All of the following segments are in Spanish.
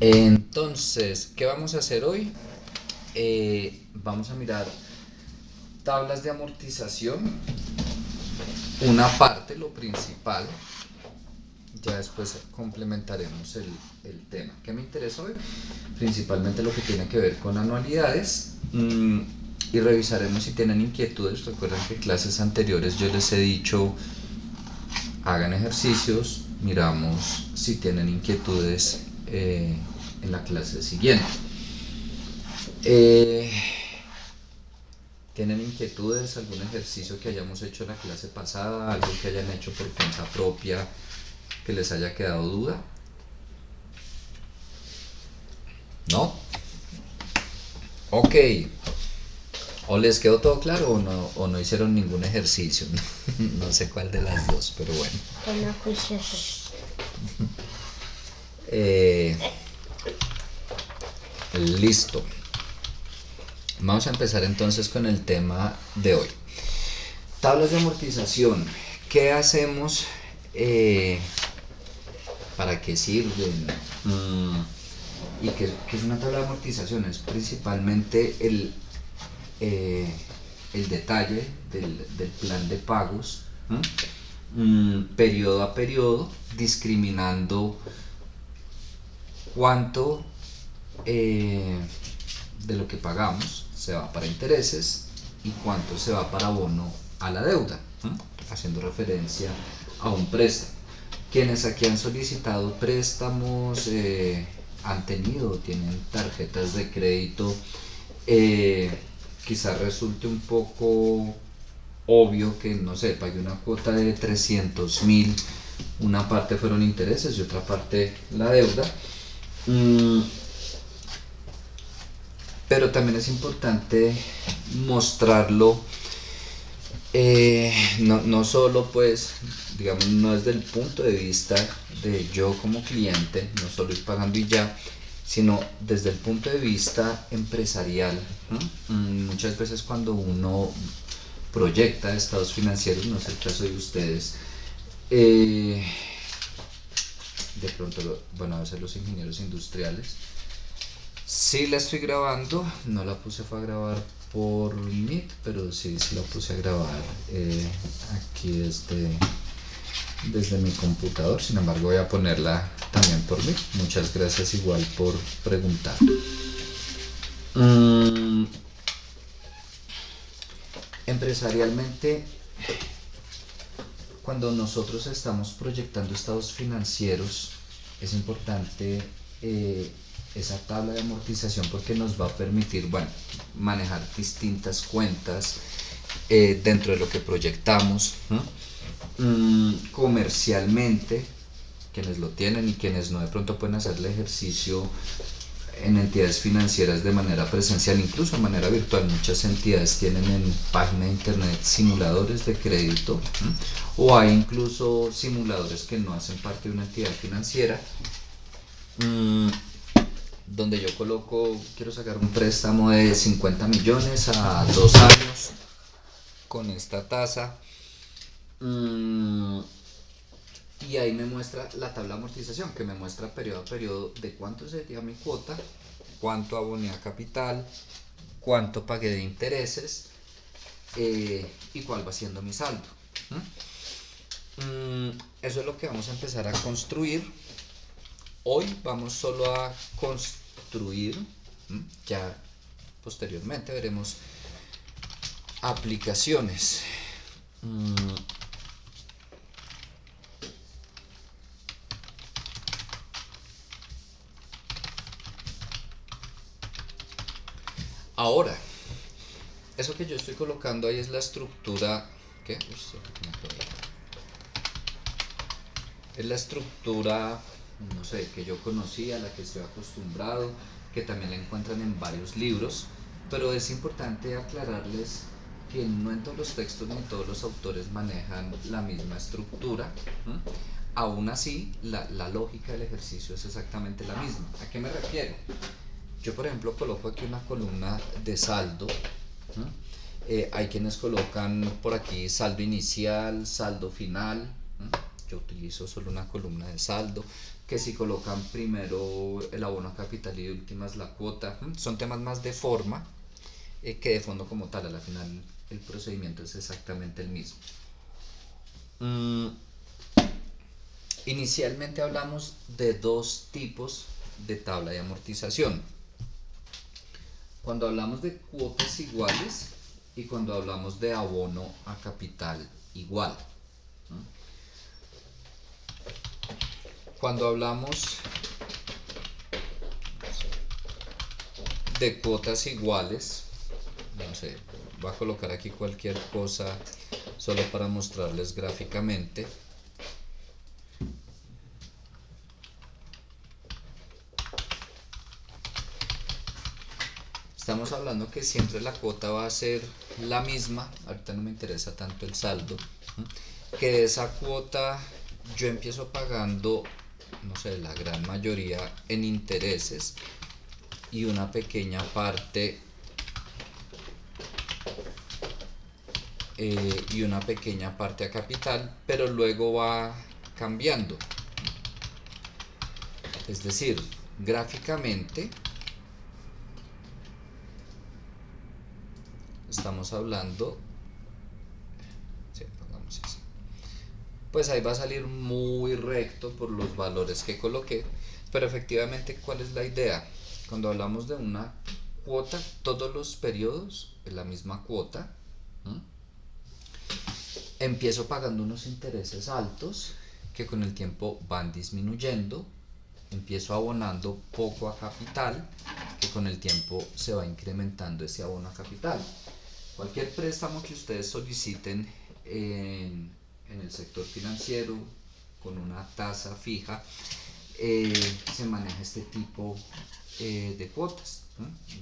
Entonces, ¿qué vamos a hacer hoy? Vamos a mirar tablas de amortización, una parte, lo principal. Ya después complementaremos el tema. ¿Qué me interesa hoy? Principalmente lo que tiene que ver con anualidades. Y revisaremos si tienen inquietudes. Recuerden que en clases anteriores yo les he dicho hagan ejercicios, miramos si tienen inquietudes en la clase siguiente. ¿Tienen inquietudes? ¿Algún ejercicio que hayamos hecho en la clase pasada? ¿Algo que hayan hecho por cuenta propia que les haya quedado duda? ¿No? Ok. ¿O les quedó todo claro o no hicieron ningún ejercicio? No sé cuál de las dos, pero bueno. Con juiciosos. Listo. Vamos a empezar entonces con el tema de hoy. Tablas de amortización. ¿Qué hacemos? ¿Para qué sirven? ¿Y qué es una tabla de amortización? Es principalmente el detalle del plan de pagos, periodo a periodo, discriminando cuánto de lo que pagamos se va para intereses y cuánto se va para abono a la deuda, haciendo referencia a un préstamo. Quienes aquí han solicitado préstamos, han tenido, tienen tarjetas de crédito, quizás resulte un poco obvio que, no sé, pagué una cuota de 300.000, una parte fueron intereses y otra parte la deuda. Pero también es importante mostrarlo, no solo pues, digamos, no desde el punto de vista de yo como cliente, no solo ir pagando y ya, sino desde el punto de vista empresarial. Muchas veces cuando uno proyecta estados financieros, no es el caso de ustedes, de pronto, bueno, a veces los ingenieros industriales, sí la estoy grabando, no la puse fue a grabar por Meet, pero sí la puse a grabar aquí desde mi computador. Sin embargo, voy a ponerla también por Meet. Muchas gracias igual por preguntar. Empresarialmente, cuando nosotros estamos proyectando estados financieros, es importante esa tabla de amortización porque nos va a permitir, bueno, manejar distintas cuentas dentro de lo que proyectamos, comercialmente, quienes lo tienen y quienes no de pronto pueden hacer el ejercicio en entidades financieras de manera presencial, incluso de manera virtual. Muchas entidades tienen en página de internet simuladores de crédito, o hay incluso simuladores que no hacen parte de una entidad financiera, donde yo coloco, quiero sacar un préstamo de 50 millones a 2 años con esta tasa, y ahí me muestra la tabla de amortización, que me muestra periodo a periodo de cuánto sería mi cuota, cuánto aboné a capital, cuánto pagué de intereses, y cuál va siendo mi saldo. Eso es lo que vamos a empezar a construir. Hoy vamos solo a construir, ya posteriormente veremos aplicaciones. Ahora, eso que yo estoy colocando ahí es la estructura. ¿Qué? Es la estructura, no sé, que yo conocía, a la que estoy acostumbrado, que también la encuentran en varios libros, pero es importante aclararles que no en todos los textos ni todos los autores manejan la misma estructura. Aún así, la lógica del ejercicio es exactamente la misma. ¿A qué me refiero? Yo, por ejemplo, coloco aquí una columna de saldo. Hay quienes colocan por aquí saldo inicial, saldo final. Yo utilizo solo una columna de saldo. que si colocan primero el abono a capital y de últimas la cuota. Son temas más de forma que de fondo como tal. A la final el procedimiento es exactamente el mismo. Inicialmente hablamos de dos tipos de tabla de amortización. Cuando hablamos de cuotas iguales y cuando hablamos de abono a capital igual. Cuando hablamos de cuotas iguales, no sé, voy a colocar aquí cualquier cosa solo para mostrarles gráficamente. Estamos hablando que siempre la cuota va a ser la misma. Ahorita no me interesa tanto el saldo. Que de esa cuota yo empiezo pagando, no sé, la gran mayoría en intereses y una pequeña parte a capital, pero luego va cambiando. Es decir, gráficamente estamos hablando, sí, pongamos así, pues ahí va a salir muy recto por los valores que coloqué, pero efectivamente, ¿cuál es la idea? Cuando hablamos de una cuota, todos los periodos es la misma cuota. Empiezo pagando unos intereses altos que con el tiempo van disminuyendo. Empiezo abonando poco a capital, que con el tiempo se va incrementando ese abono a capital. Cualquier préstamo que ustedes soliciten en el sector financiero con una tasa fija, se maneja este tipo de cuotas,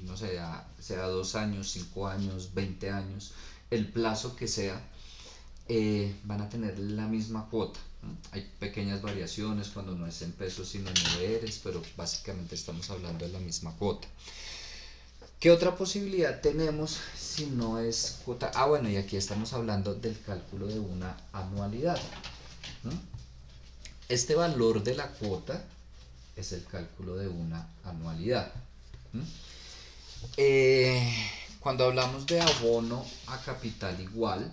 no sé, sea 2 años, 5 años, 20 años, el plazo que sea, van a tener la misma cuota. Hay pequeñas variaciones cuando no es en pesos sino en URs, pero básicamente estamos hablando de la misma cuota. ¿Qué otra posibilidad tenemos si no es cuota? Bueno, y aquí estamos hablando del cálculo de una anualidad. Este valor de la cuota es el cálculo de una anualidad. Cuando hablamos de abono a capital igual,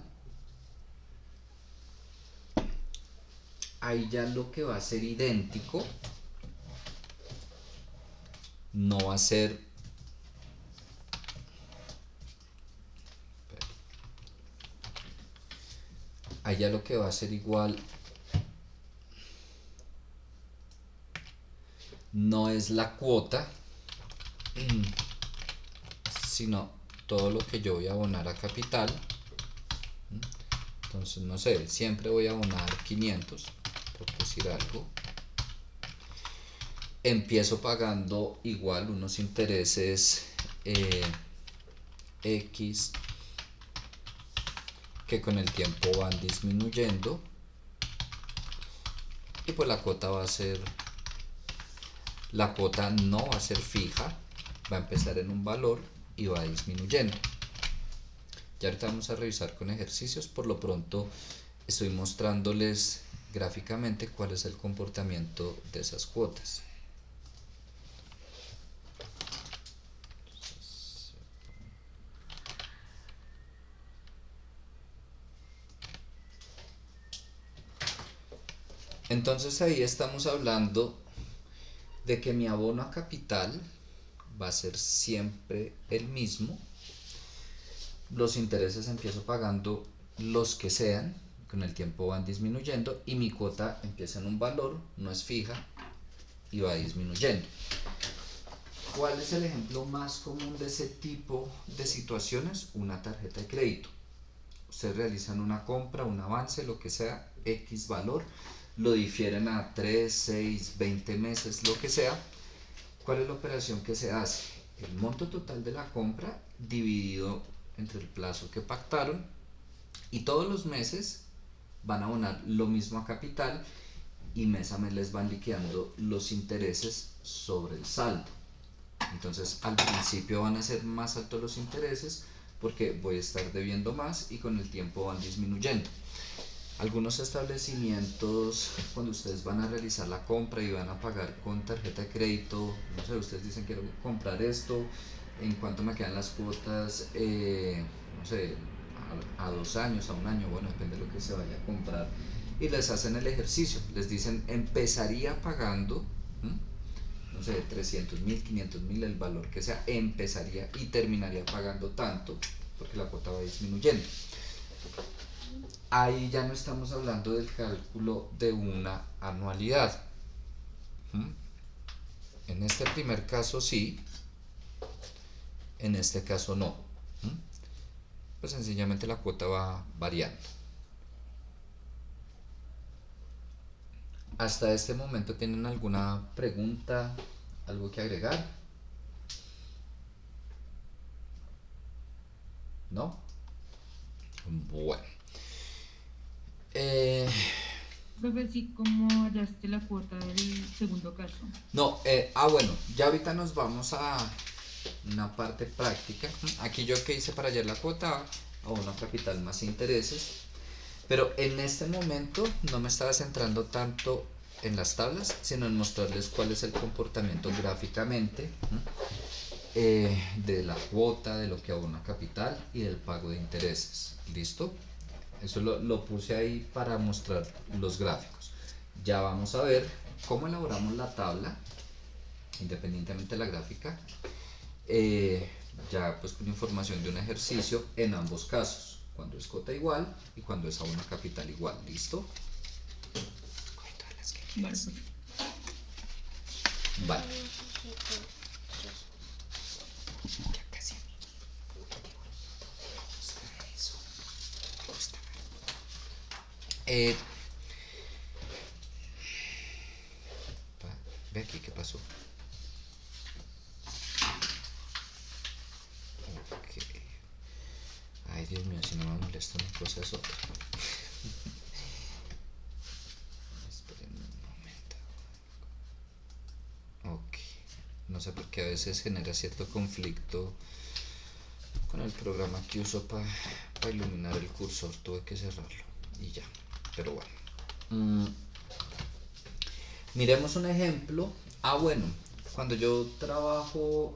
ahí ya lo que va a ser idéntico no va a ser ahí ya lo que va a ser igual no es la cuota, sino todo lo que yo voy a abonar a capital. Entonces, no sé, siempre voy a abonar 500, por decir algo. Empiezo pagando igual unos intereses X que con el tiempo van disminuyendo, y pues la cuota no va a ser fija, va a empezar en un valor y va disminuyendo. Ya ahorita vamos a revisar con ejercicios. Por lo pronto estoy mostrándoles gráficamente cuál es el comportamiento de esas cuotas. Entonces ahí estamos hablando de que mi abono a capital va a ser siempre el mismo. Los intereses empiezo pagando los que sean, con el tiempo van disminuyendo, y mi cuota empieza en un valor, no es fija, y va disminuyendo. ¿Cuál es el ejemplo más común de ese tipo de situaciones? Una tarjeta de crédito. Ustedes realizan una compra, un avance, lo que sea, X valor, lo difieren a 3, 6, 20 meses, lo que sea. ¿Cuál es la operación que se hace? El monto total de la compra dividido entre el plazo que pactaron, y todos los meses van a abonar lo mismo a capital y mes a mes les van liquidando los intereses sobre el saldo. Entonces al principio van a ser más altos los intereses porque voy a estar debiendo más, y con el tiempo van disminuyendo. Algunos establecimientos, cuando ustedes van a realizar la compra y van a pagar con tarjeta de crédito, no sé, ustedes dicen quiero comprar esto, en cuánto me quedan las cuotas, no sé, a 2 años, a un año, bueno, depende de lo que se vaya a comprar, y les hacen el ejercicio, les dicen empezaría pagando, ¿m? No sé, 300.000, 500.000, el valor que sea, empezaría y terminaría pagando tanto, porque la cuota va disminuyendo. Ahí ya no estamos hablando del cálculo de una anualidad. ¿Mm? En este primer caso sí, en este caso no. ¿Mm? Pues sencillamente la cuota va variando. ¿Hasta este momento tienen alguna pregunta, algo que agregar? ¿No? Bueno. Eh, Profe, sí, ¿cómo hallaste la cuota del segundo caso? no, bueno, ya ahorita nos vamos a una parte práctica. Aquí yo que hice para hallar la cuota a una capital más intereses. Pero en este momento no me estaba centrando tanto en las tablas, sino en mostrarles cuál es el comportamiento gráficamente de la cuota, de lo que abona capital y del pago de intereses. ¿Listo? Eso lo puse ahí para mostrar los gráficos. Ya vamos a ver cómo elaboramos la tabla, independientemente de la gráfica, ya pues con información de un ejercicio en ambos casos, cuando es cuota igual y cuando es abono capital igual. ¿Listo? Vale, profe. Vale. Eh, Ve aquí qué pasó. Ok. Ay, Dios mío, si no me molesta una cosa es otra. Esperen un momento. Ok. No sé por qué a veces genera cierto conflicto con el programa que uso para iluminar el cursor. Tuve que cerrarlo y ya. Pero bueno. Miremos un ejemplo. Bueno, cuando yo trabajo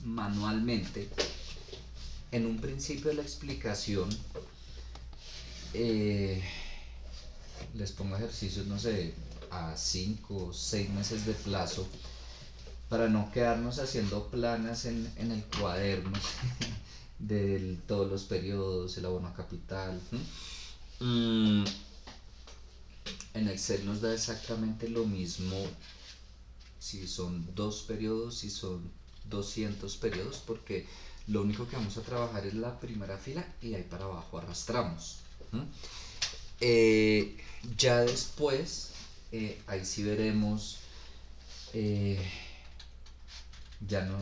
manualmente, en un principio de la explicación, les pongo ejercicios, no sé, a 5 o 6 meses de plazo, para no quedarnos haciendo planas en el cuaderno de todos los periodos, el abono a capital. En Excel nos da exactamente lo mismo si son 2 periodos, si son 200 periodos, porque lo único que vamos a trabajar es la primera fila y ahí para abajo arrastramos. Ya después, ahí sí veremos, ya no,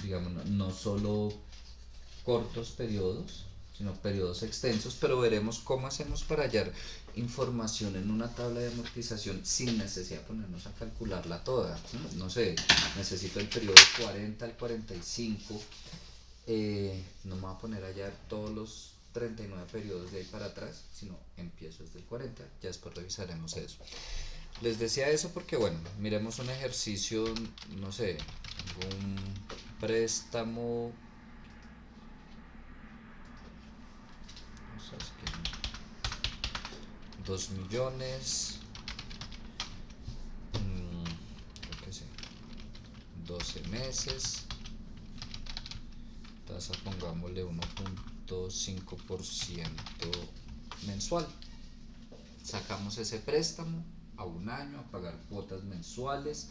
digamos, no solo cortos periodos, sino periodos extensos, pero veremos cómo hacemos para hallar información en una tabla de amortización sin necesidad de ponernos a calcularla toda. No sé, necesito el periodo 40 al 45, no me voy a poner a hallar todos los 39 periodos de ahí para atrás, sino empiezo desde el 40, ya después revisaremos eso. Les decía eso porque, bueno, miremos un ejercicio, no sé, un préstamo, no sé, 2 millones, yo qué sé, 12 meses, tasa pongámosle 1.5% mensual. Sacamos ese préstamo a un año a pagar cuotas mensuales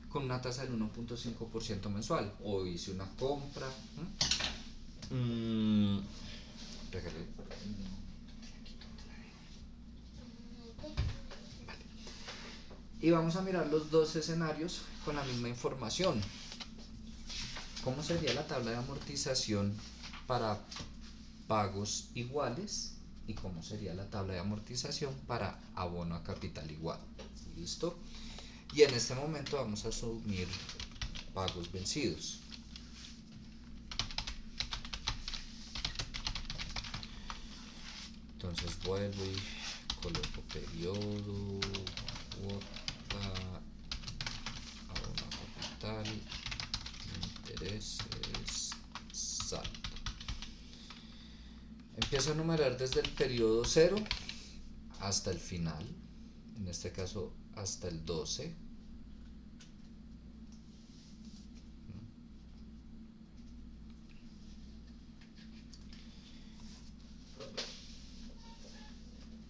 con una tasa del 1.5% mensual. O hice una compra. Vale. Y vamos a mirar los dos escenarios con la misma información. ¿Cómo sería la tabla de amortización para pagos iguales? ¿Y cómo sería la tabla de amortización para abono a capital igual? ¿Listo? Y en este momento vamos a asumir pagos vencidos. Entonces vuelvo y coloco periodo, cuota, abono capital, intereses, saldo. Empiezo a numerar desde el periodo 0 hasta el final, en este caso hasta el 12.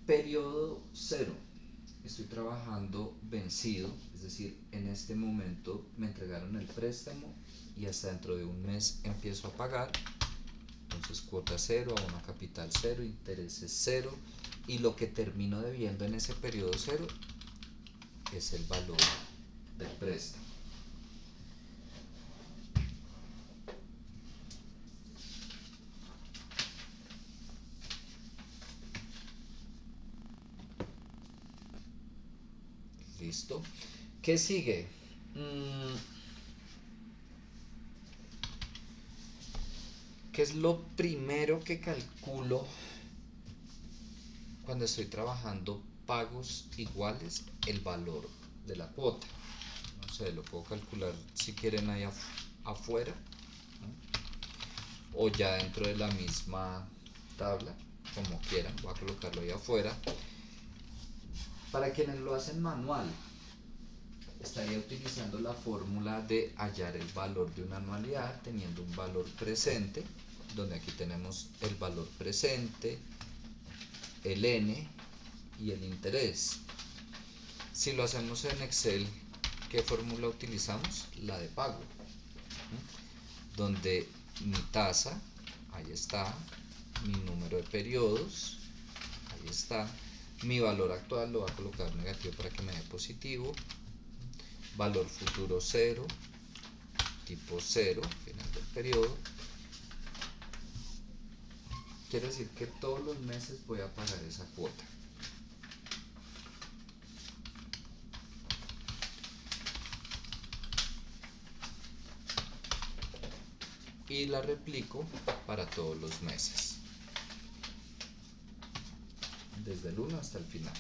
Periodo 0. Estoy trabajando vencido, es decir, en este momento me entregaron el préstamo y hasta dentro de un mes empiezo a pagar. Entonces cuota 0, abono capital 0, intereses 0 y lo que termino debiendo en ese periodo 0 es el valor del préstamo. Listo. ¿Qué sigue? ¿Qué es lo primero que calculo cuando estoy trabajando pagos iguales? El valor de la cuota. No sé, lo puedo calcular si quieren ahí afuera, ¿no? O ya dentro de la misma tabla, como quieran. Voy a colocarlo ahí afuera. Para quienes lo hacen manual, estaría utilizando la fórmula de hallar el valor de una anualidad teniendo un valor presente, donde aquí tenemos el valor presente, el N y el interés. Si lo hacemos en Excel, ¿qué fórmula utilizamos? La de pago, ¿no? Donde mi tasa, ahí está, mi número de periodos, ahí está, mi valor actual lo voy a colocar negativo para que me dé positivo, valor futuro 0, tipo 0, final del periodo. Quiere decir que todos los meses voy a pagar esa cuota. Y la replico para todos los meses, desde el 1 hasta el final.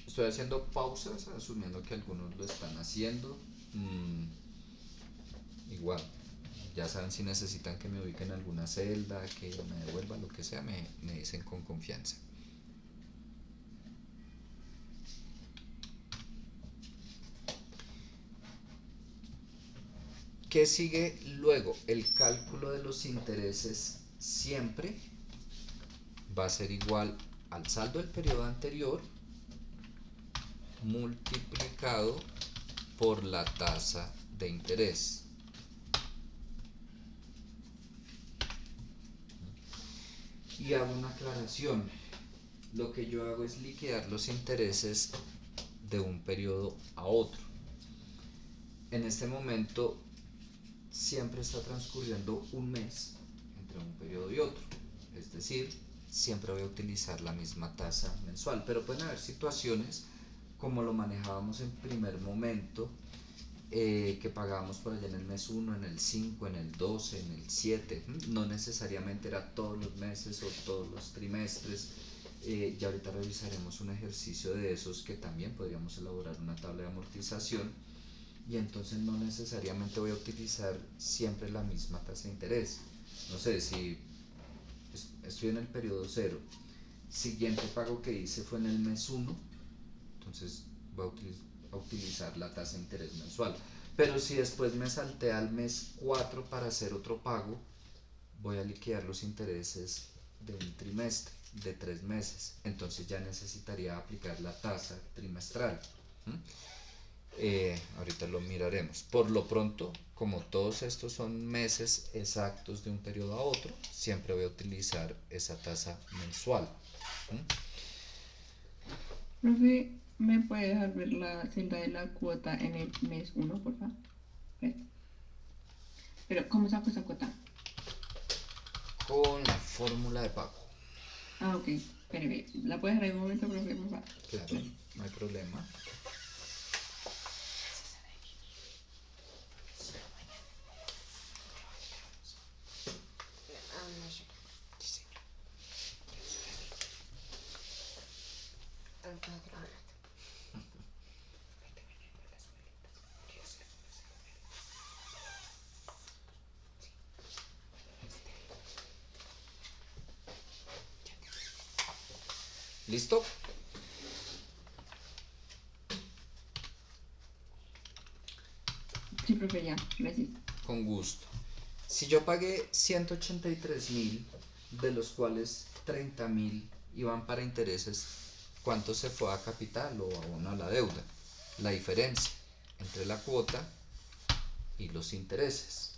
Estoy haciendo pausas, asumiendo que algunos lo están haciendo. Igual, ya saben, si necesitan que me ubique en alguna celda, que me devuelva, lo que sea, me dicen con confianza. ¿Qué sigue luego? El cálculo de los intereses siempre va a ser igual al saldo del periodo anterior multiplicado por la tasa de interés. Y hago una aclaración. Lo que yo hago es liquidar los intereses de un periodo a otro. En este momento siempre está transcurriendo un mes entre un periodo y otro, es decir, siempre voy a utilizar la misma tasa mensual, pero pueden haber situaciones como lo manejábamos en primer momento, que pagábamos por allá en el mes 1, en el 5, en el 12, en el 7, no necesariamente era todos los meses o todos los trimestres. Ya ahorita revisaremos un ejercicio de esos que también podríamos elaborar una tabla de amortización y entonces no necesariamente voy a utilizar siempre la misma tasa de interés. No sé, si estoy en el periodo 0, siguiente pago que hice fue en el mes 1, entonces voy a utilizar la tasa de interés mensual. Pero si después me salté al mes 4 para hacer otro pago, voy a liquidar los intereses de un trimestre, de 3 meses. Entonces ya necesitaría aplicar la tasa trimestral. Ahorita lo miraremos. Por lo pronto, como todos estos son meses exactos de un periodo a otro, siempre voy a utilizar esa tasa mensual. Profe, ¿me puede dejar ver la celda de la cuota en el mes 1, por favor? Pero, ¿cómo saco esa cuota? Con la fórmula de pago. Ah, ok. Espere, ¿la puedes dejar en un momento, profe, por favor? Claro, no hay problema. ¿Listo? Sí, profe, ya. Gracias. Con gusto. Si yo pagué 183.000, de los cuales 30.000 iban para intereses, ¿cuánto se fue a capital o abono a la deuda? La diferencia entre la cuota y los intereses.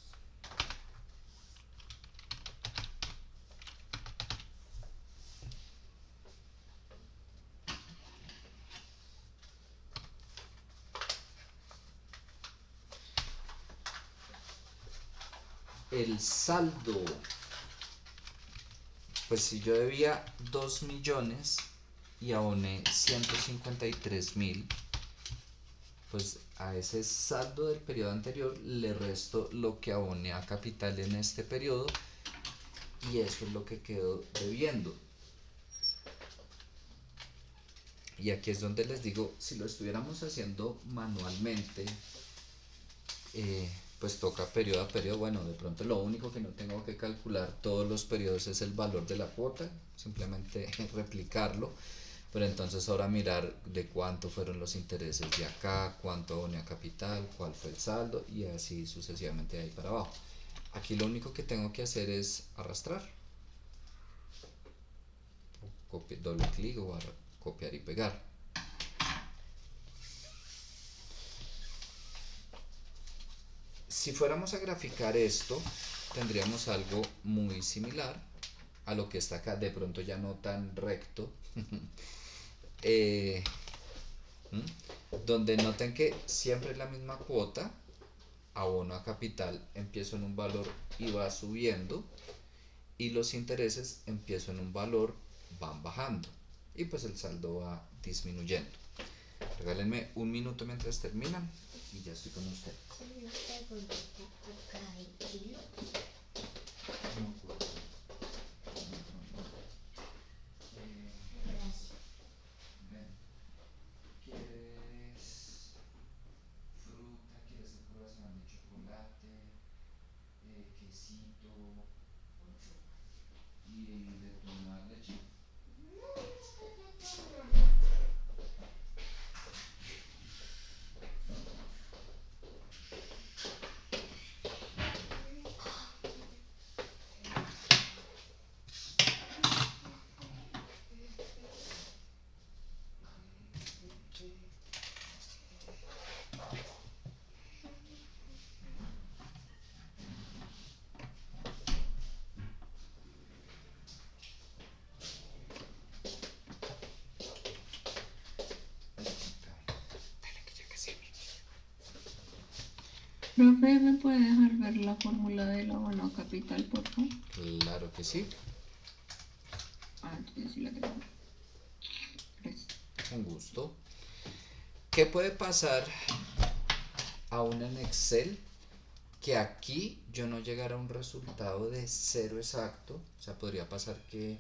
El saldo, pues si yo debía 2 millones y aboné 153.000, pues a ese saldo del periodo anterior le resto lo que aboné a capital en este periodo y eso es lo que quedo debiendo. Y aquí es donde les digo, si lo estuviéramos haciendo manualmente, pues toca periodo a periodo. Bueno, de pronto lo único que no tengo que calcular todos los periodos es el valor de la cuota, simplemente replicarlo. Pero entonces ahora mirar de cuánto fueron los intereses de acá, cuánto aboné a capital, cuál fue el saldo y así sucesivamente de ahí para abajo. Aquí lo único que tengo que hacer es arrastrar, doble clic o copiar y pegar. Si fuéramos a graficar esto, tendríamos algo muy similar a lo que está acá, de pronto ya no tan recto, donde noten que siempre es la misma cuota, abono a capital empiezo en un valor y va subiendo, y los intereses empiezo en un valor, van bajando, y pues el saldo va disminuyendo. Regálenme un minuto mientras terminan y ya estoy con ustedes. ¿Quieres fruta? ¿Quieres el croissant de chocolate? Quesito y de tomar leche. Profe, ¿me puede dejar ver la fórmula del abono a capital, por favor? Claro que sí. Entonces sí la tengo. Gracias. Un gusto. ¿Qué puede pasar aún en Excel? Que aquí yo no llegara a un resultado de cero exacto. O sea, podría pasar que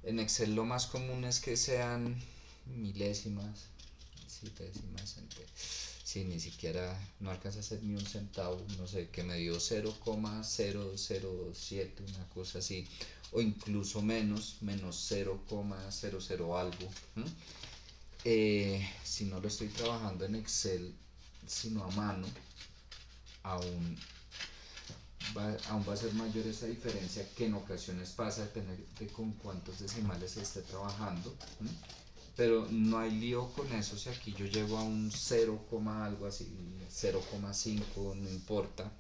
en Excel lo más común es que sean milésimas, décimas, sí, ni siquiera no alcanza a ser ni un centavo, no sé, que me dio 0,007, una cosa así, o incluso menos 0,00 algo. Si no lo estoy trabajando en Excel, sino a mano, aún va a ser mayor esa diferencia, que en ocasiones pasa, depende de con cuántos decimales se esté trabajando. Pero no hay lío con eso, si aquí yo llego a un 0, algo así, 0,5, no importa.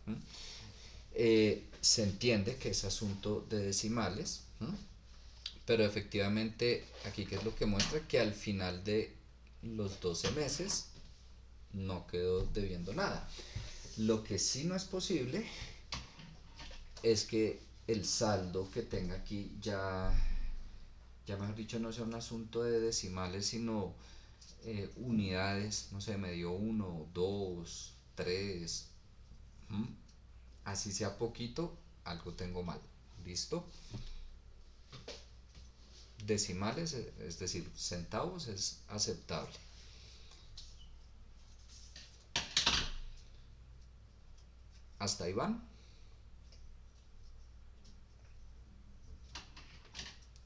Se entiende que es asunto de decimales, pero efectivamente aquí que es lo que muestra que al final de los 12 meses no quedó debiendo nada. Lo que sí no es posible es que el saldo que tenga aquí ya mejor dicho, no sea un asunto de decimales, sino unidades, no sé, me dio 1, 2, 3, así sea poquito, algo tengo mal. ¿Listo? Decimales, es decir, centavos, es aceptable. ¿Hasta ahí van?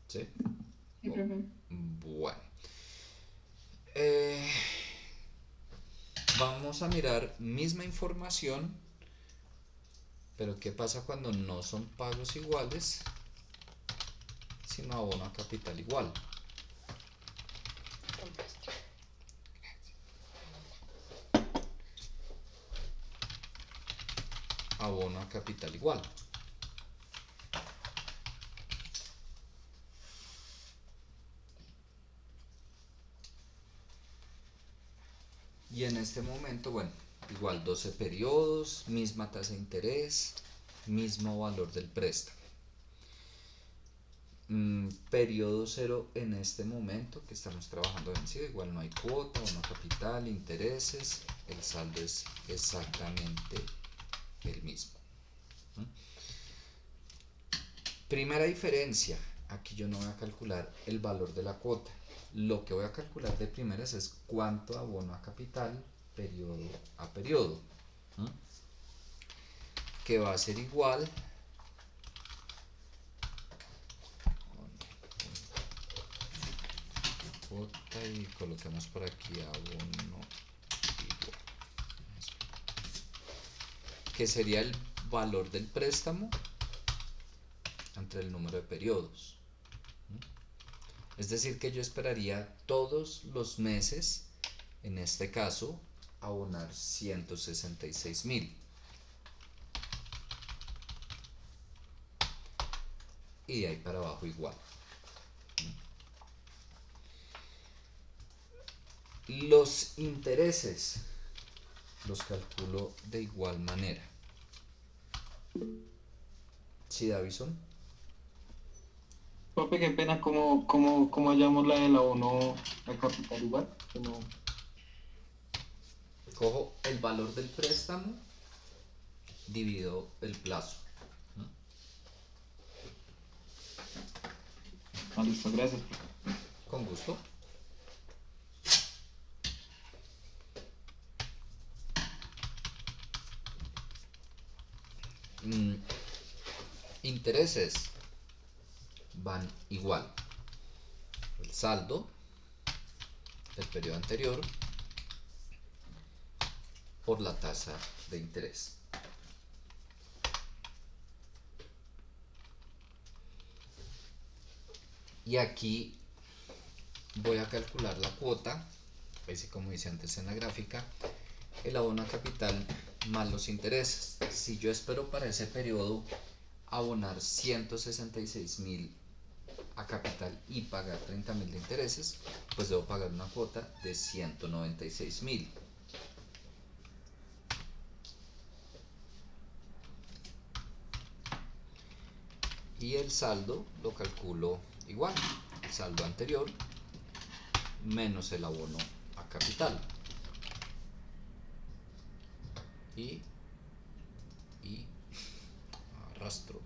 ¿Sí? profe. Bueno. Vamos a mirar misma información, pero ¿qué pasa cuando no son pagos iguales, sino abono a capital igual? Abono a capital igual. Y en este momento, bueno, igual 12 periodos, misma tasa de interés, mismo valor del préstamo. Periodo cero en este momento que estamos trabajando vencido, igual no hay cuota, bono capital, intereses, el saldo es exactamente el mismo. Primera diferencia, aquí yo no voy a calcular el valor de la cuota, lo que voy a calcular de primeras es cuánto abono a capital periodo a periodo, que va a ser igual cuota y coloquemos por aquí abono igual, que sería el valor del préstamo entre el número de periodos. Es decir, que yo esperaría todos los meses, en este caso, abonar 166.000. Y de ahí para abajo igual. Los intereses los calculo de igual manera. ¿Sí, Davison? Profe, qué pena, ¿cómo hallamos la del abono a capital igual? Cojo el valor del préstamo, divido el plazo. Listo, gracias, profe. Con gusto. Intereses van igual. El saldo del periodo anterior por la tasa de interés. Y aquí voy a calcular la cuota, así como dice antes en la gráfica, el abono a capital más los intereses. Si yo espero para ese periodo abonar 166.000 a capital y pagar 30.000 de intereses, pues debo pagar una cuota de 196.000. Y el saldo lo calculo igual, el saldo anterior menos el abono a capital. Y arrastro.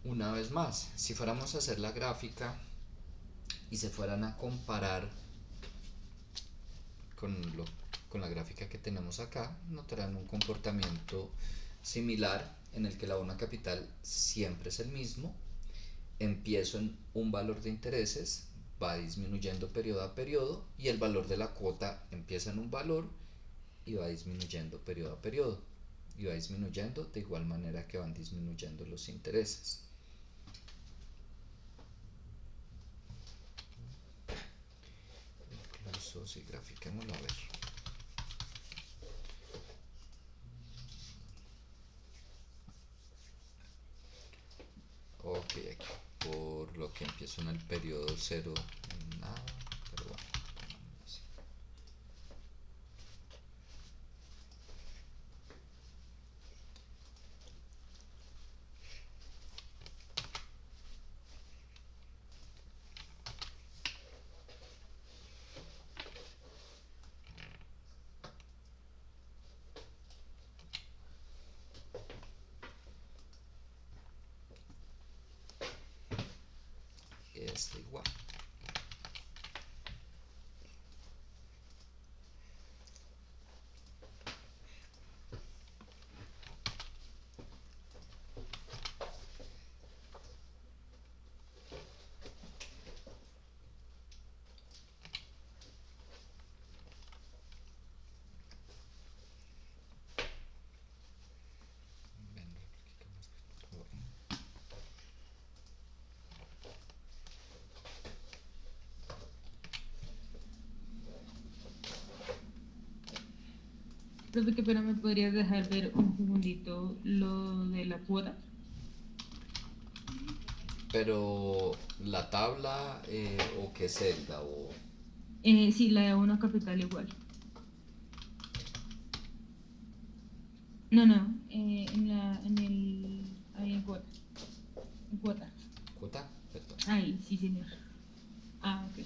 Una vez más, si fuéramos a hacer la gráfica y se fueran a comparar con la gráfica que tenemos acá, notarán un comportamiento similar en el que el abono a capital siempre es el mismo. Empiezo en un valor de intereses, va disminuyendo periodo a periodo, y el valor de la cuota empieza en un valor y va disminuyendo periodo a periodo, y va disminuyendo de igual manera que van disminuyendo los intereses. Incluso si grafiquémoslo a ver. Ok, aquí por lo que empiezo en el periodo 0 nada, pero bueno. Igual. Profe, qué pena, ¿me podrías dejar ver un segundito lo de la cuota? Pero la tabla o qué celda o... Sí, la de una capital igual. No, no, ahí en cuota. ¿Cuota? Perdón. Ahí, sí, señor. Ah, ok.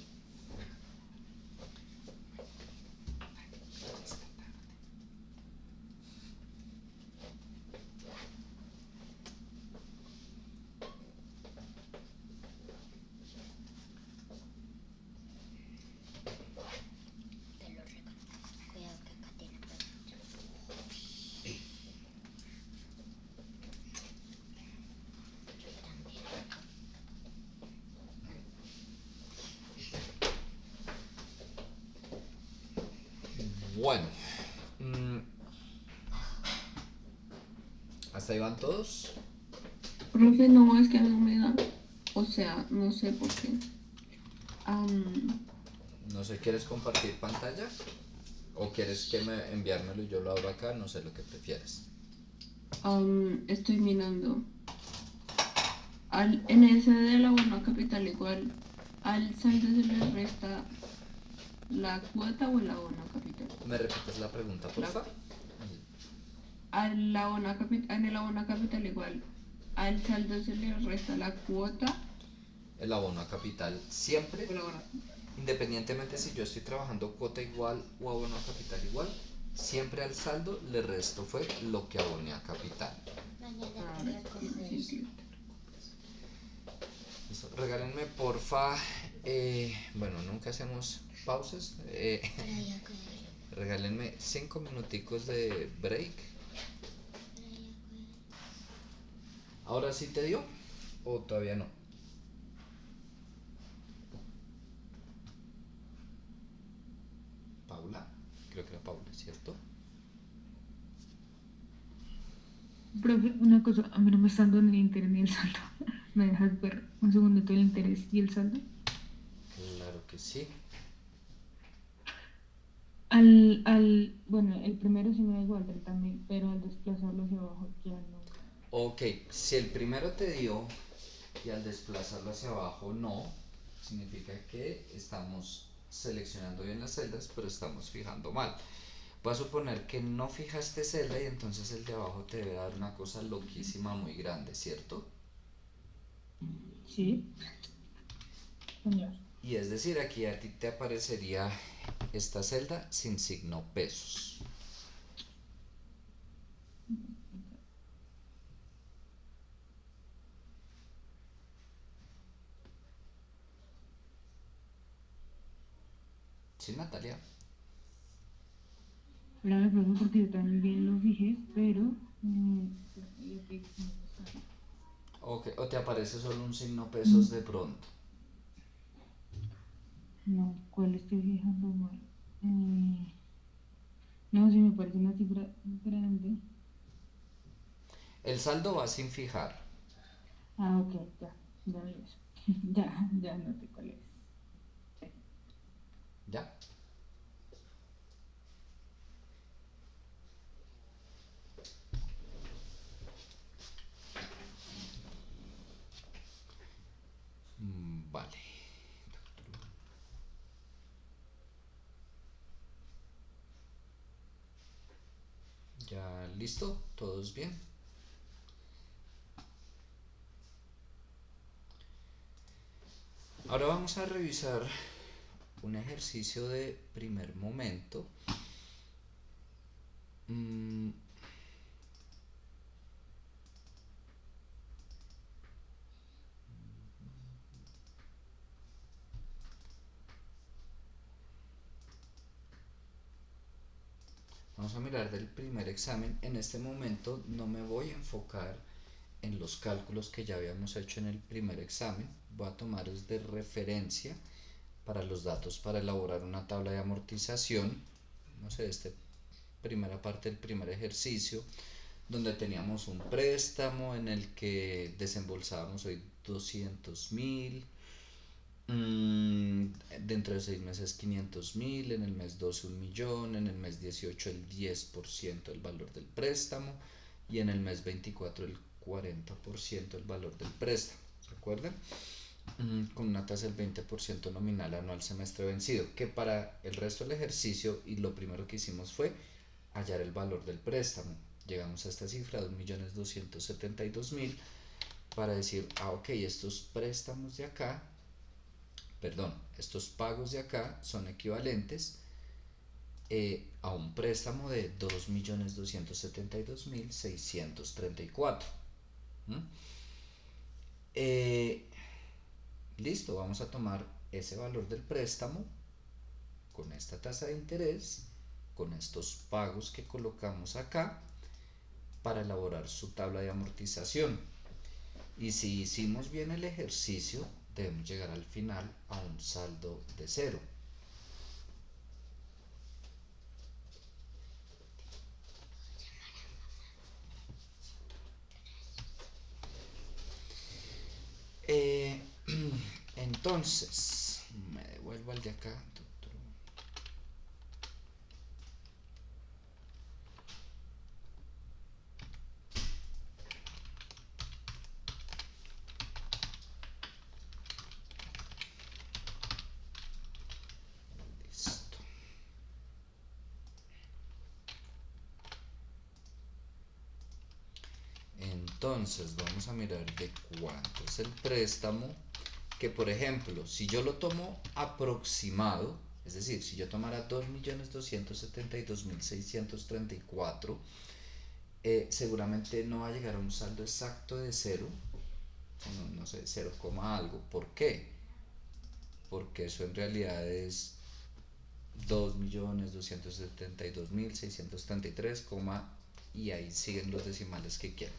Te lo reconozco. Cuidado que acá tiene pedazo. También. Bueno, ¿hasta ahí van todos? Profe, no, es que no me da. O sea, no sé por qué. No sé, ¿quieres compartir pantalla? ¿O quieres que enviármelo y yo lo abro acá? No sé lo que prefieres. Estoy mirando. En ese de la buena capital igual, al saldo se le resta la cuota o el abono capital. ¿Me repites la pregunta, por favor? En el abono capital igual, al saldo se le resta la cuota El abono a capital siempre, o el abono. independientemente si yo estoy trabajando cuota igual o abono a capital igual, siempre al saldo le resto fue lo que aboné a capital. Mañana Ah, te recojo sí, eso. sí. Listo. Regálenme porfa, bueno, nunca hacemos pausas, Para allá con regálenme 5 minuticos de break. ¿Ahora sí te dio o todavía no? Paula, creo que era Paula, ¿cierto? Profe, una cosa, a mí no me están dando el interés ni el saldo. ¿Me dejas ver un segundito el interés y el saldo? Claro que sí. Bueno, el primero sí me da igual, 30.000, pero al desplazarlo hacia abajo ya no. Ok, si el primero te dio y al desplazarlo hacia abajo no, significa que estamos seleccionando bien las celdas, pero estamos fijando mal. Voy a suponer que no fijaste celda y entonces el de abajo te debe dar una cosa loquísima muy grande, ¿cierto? Sí, señor. Y es decir, aquí a ti te aparecería esta celda sin signo pesos. ¿Sí, Natalia? Claro, profe, porque yo también lo fijé, pero Ok, o te aparece solo un signo pesos de pronto. no, ¿cuál estoy fijando mal? No, si me parece una cifra grande. El saldo va sin fijar. Ah, ok, ya vi eso. Ya noté cuál es. ¿Ya? Vale. ¿Ya listo? ¿Todos bien? Ahora vamos a revisar un ejercicio de primer momento. Vamos a mirar del primer examen. En este momento no me voy a enfocar en los cálculos que ya habíamos hecho en el primer examen. Voy a tomarlos de referencia para los datos para elaborar una tabla de amortización. No sé, esta primera parte del primer ejercicio, donde teníamos un préstamo en el que desembolsábamos hoy 200.000, Dentro de 6 meses 500.000, en el mes 12 un millón, en el mes 18 el 10% del valor del préstamo y en el mes 24 el 40% del valor del préstamo. ¿Se acuerdan? Con una tasa del 20% nominal anual semestre vencido, que para el resto del ejercicio y lo primero que hicimos fue hallar el valor del préstamo. Llegamos a esta cifra de 1.272.000 para decir, ok, estos préstamos de acá, estos pagos de acá son equivalentes a un préstamo de 2.272.634. Listo, vamos a tomar ese valor del préstamo con esta tasa de interés, con estos pagos que colocamos acá para elaborar su tabla de amortización. Y si hicimos bien el ejercicio, debemos llegar al final a un saldo de 0. Entonces, me devuelvo al de acá. Listo. Entonces, vamos a mirar de cuánto es el préstamo. Que por ejemplo, si yo lo tomo aproximado, es decir, si yo tomara 2.272.634, seguramente no va a llegar a un saldo exacto de 0, no sé, 0, algo. ¿Por qué? Porque eso en realidad es 2.272.633, y ahí siguen los decimales que quieran.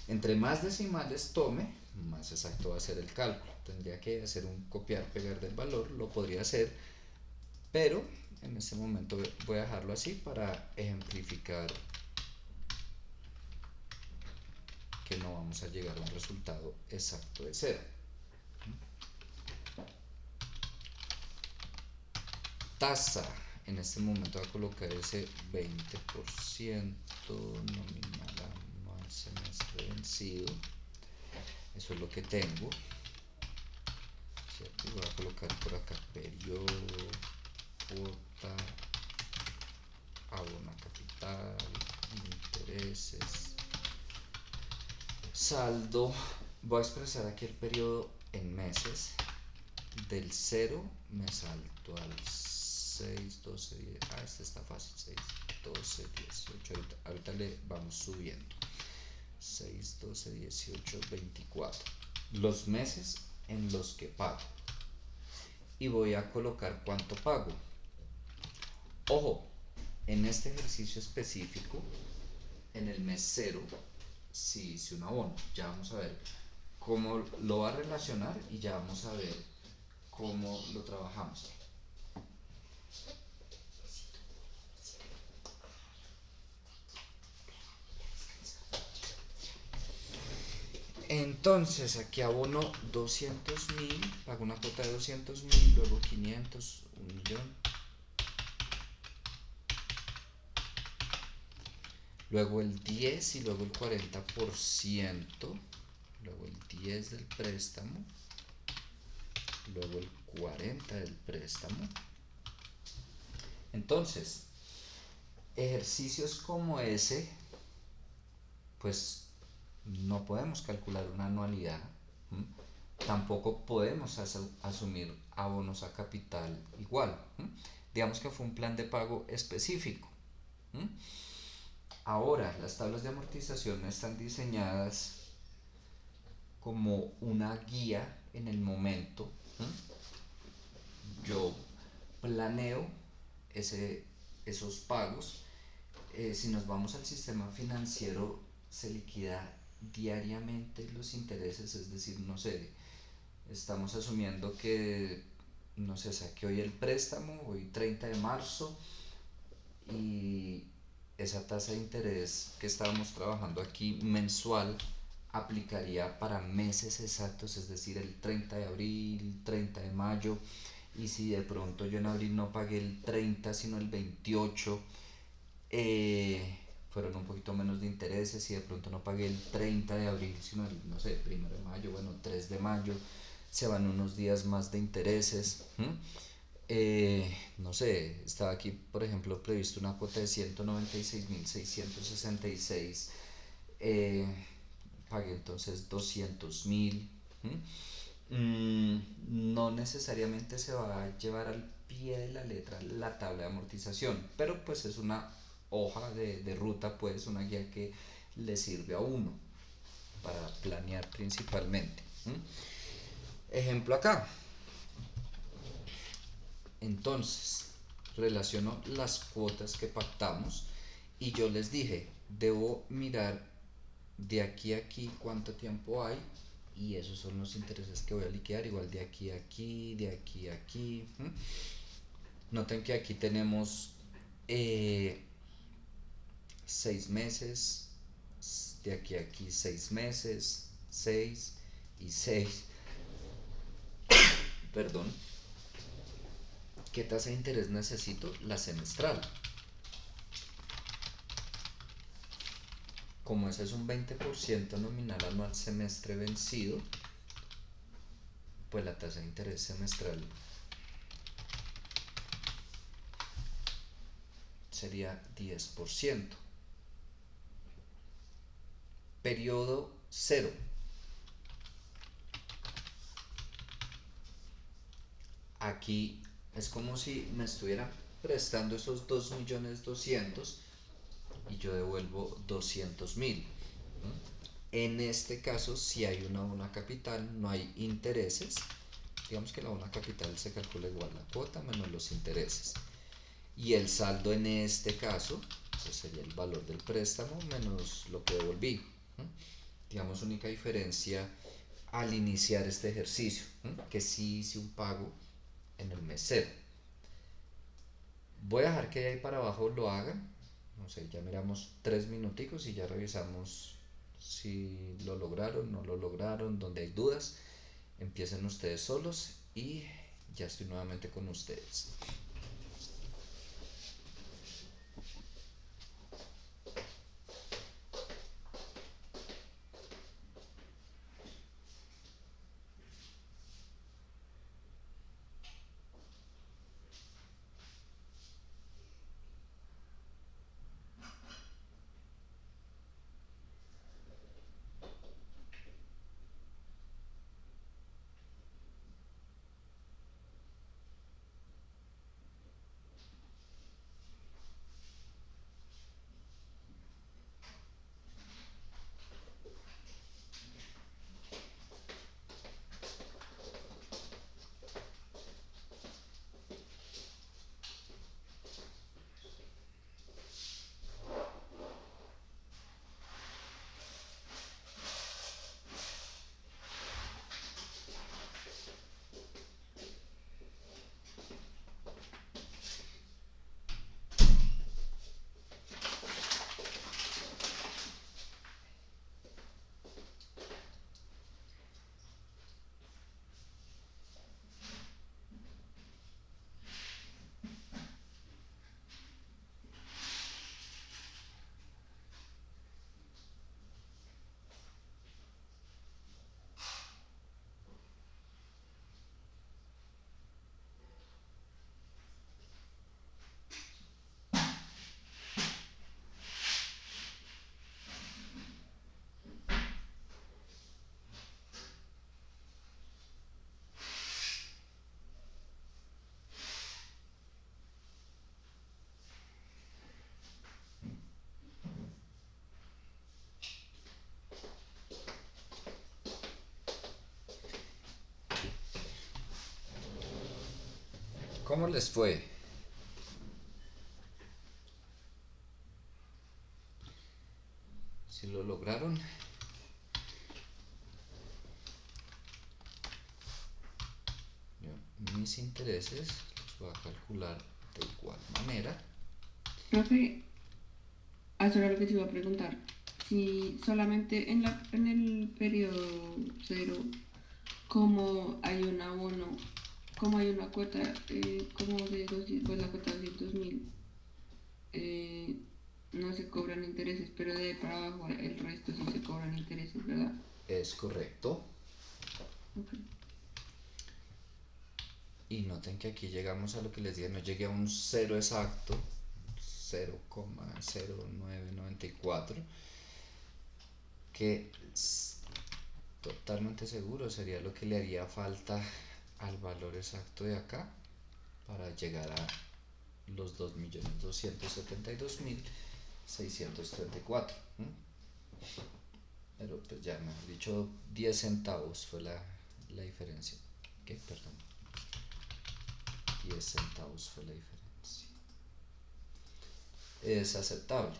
Entre más decimales tome, más exacto va a ser el cálculo. Tendría que hacer un copiar-pegar del valor, lo podría hacer, pero en este momento voy a dejarlo así para ejemplificar que no vamos a llegar a un resultado exacto de 0. Tasa, en este momento voy a colocar ese 20% nominal anual semestre vencido. Eso es lo que tengo, ¿cierto? Y voy a colocar por acá periodo, cuota, abono a capital, intereses, saldo. Voy a expresar aquí el periodo en meses. Del 0 me salto al 6, 12, 10. Este está fácil. 6, 12, 18. Ahorita le vamos subiendo. 6, 12, 18, 24. Los meses en los que pago. Y voy a colocar cuánto pago. Ojo, en este ejercicio específico, en el mes 0, sí hice un abono. Ya vamos a ver cómo lo va a relacionar y ya vamos a ver cómo lo trabajamos. Entonces aquí abono 200.000, pago una cuota de 200.000, luego 500, 1.000.000, luego el 10 y luego el 40%, luego el 10 del préstamo, luego el 40 del préstamo. Entonces, ejercicios como ese, pues no podemos calcular una anualidad, tampoco podemos asumir abonos a capital igual. Digamos que fue un plan de pago específico. Ahora, las tablas de amortización están diseñadas como una guía en el momento. Yo planeo esos pagos. Si nos vamos al sistema financiero, se liquida diariamente los intereses, es decir, no sé, estamos asumiendo que, no sé, saqué hoy el préstamo, hoy 30 de marzo, y esa tasa de interés que estábamos trabajando aquí mensual aplicaría para meses exactos, es decir, el 30 de abril, 30 de mayo, y si de pronto yo en abril no pagué el 30 sino el 28, fueron un poquito menos de intereses. Si de pronto no pagué el 30 de abril sino el, no sé, 1 de mayo, bueno, 3 de mayo, se van unos días más de intereses. No sé, estaba aquí por ejemplo previsto una cuota de 196.666, eh, pagué entonces 200.000. No necesariamente se va a llevar al pie de la letra la tabla de amortización, pero pues es una hoja de ruta, pues una guía que le sirve a uno para planear principalmente. Ejemplo acá. Entonces, relaciono las cuotas que pactamos y yo les dije, debo mirar de aquí a aquí cuánto tiempo hay, y esos son los intereses que voy a liquidar, igual de aquí a aquí, de aquí a aquí. Noten que aquí tenemos 6 meses, de aquí a aquí 6 meses, 6 y 6. Perdón. ¿Qué tasa de interés necesito? La semestral. Como ese es un 20% nominal anual semestre vencido, pues la tasa de interés semestral sería 10%. Periodo 0. Aquí es como si me estuvieran prestando esos 2.200.000 y yo devuelvo 200.000. En este caso, si hay una bona capital, no hay intereses. Digamos que la bona capital se calcula igual la cuota menos los intereses. Y el saldo en este caso, pues sería el valor del préstamo menos lo que devolví. Digamos, única diferencia al iniciar este ejercicio, que sí hice un pago en el mes 0. Voy a dejar que de ahí para abajo lo hagan. No sé, ya miramos 3 minuticos y ya revisamos si lo lograron, no lo lograron, donde hay dudas. Empiecen ustedes solos y ya estoy nuevamente con ustedes. ¿Cómo les fue? Si lo lograron. Yo, mis intereses los voy a calcular de igual manera. Profe, eso era lo que te iba a preguntar. si solamente en el periodo cero, como hay un abono, como hay una cuota como de 200, pues la cuota de 200.000, eh, no se cobran intereses, pero de ahí para abajo el resto sí se cobran intereses, ¿verdad? Es correcto. Ok. Y noten que aquí llegamos a lo que les dije, no llegué a un cero exacto, 0,0994, que totalmente seguro sería lo que le haría falta al valor exacto de acá para llegar a los 2.272.634. Pero pues ya mejor dicho, 10 centavos fue la diferencia. ¿Qué? Perdón. 10 centavos fue la diferencia. Es aceptable.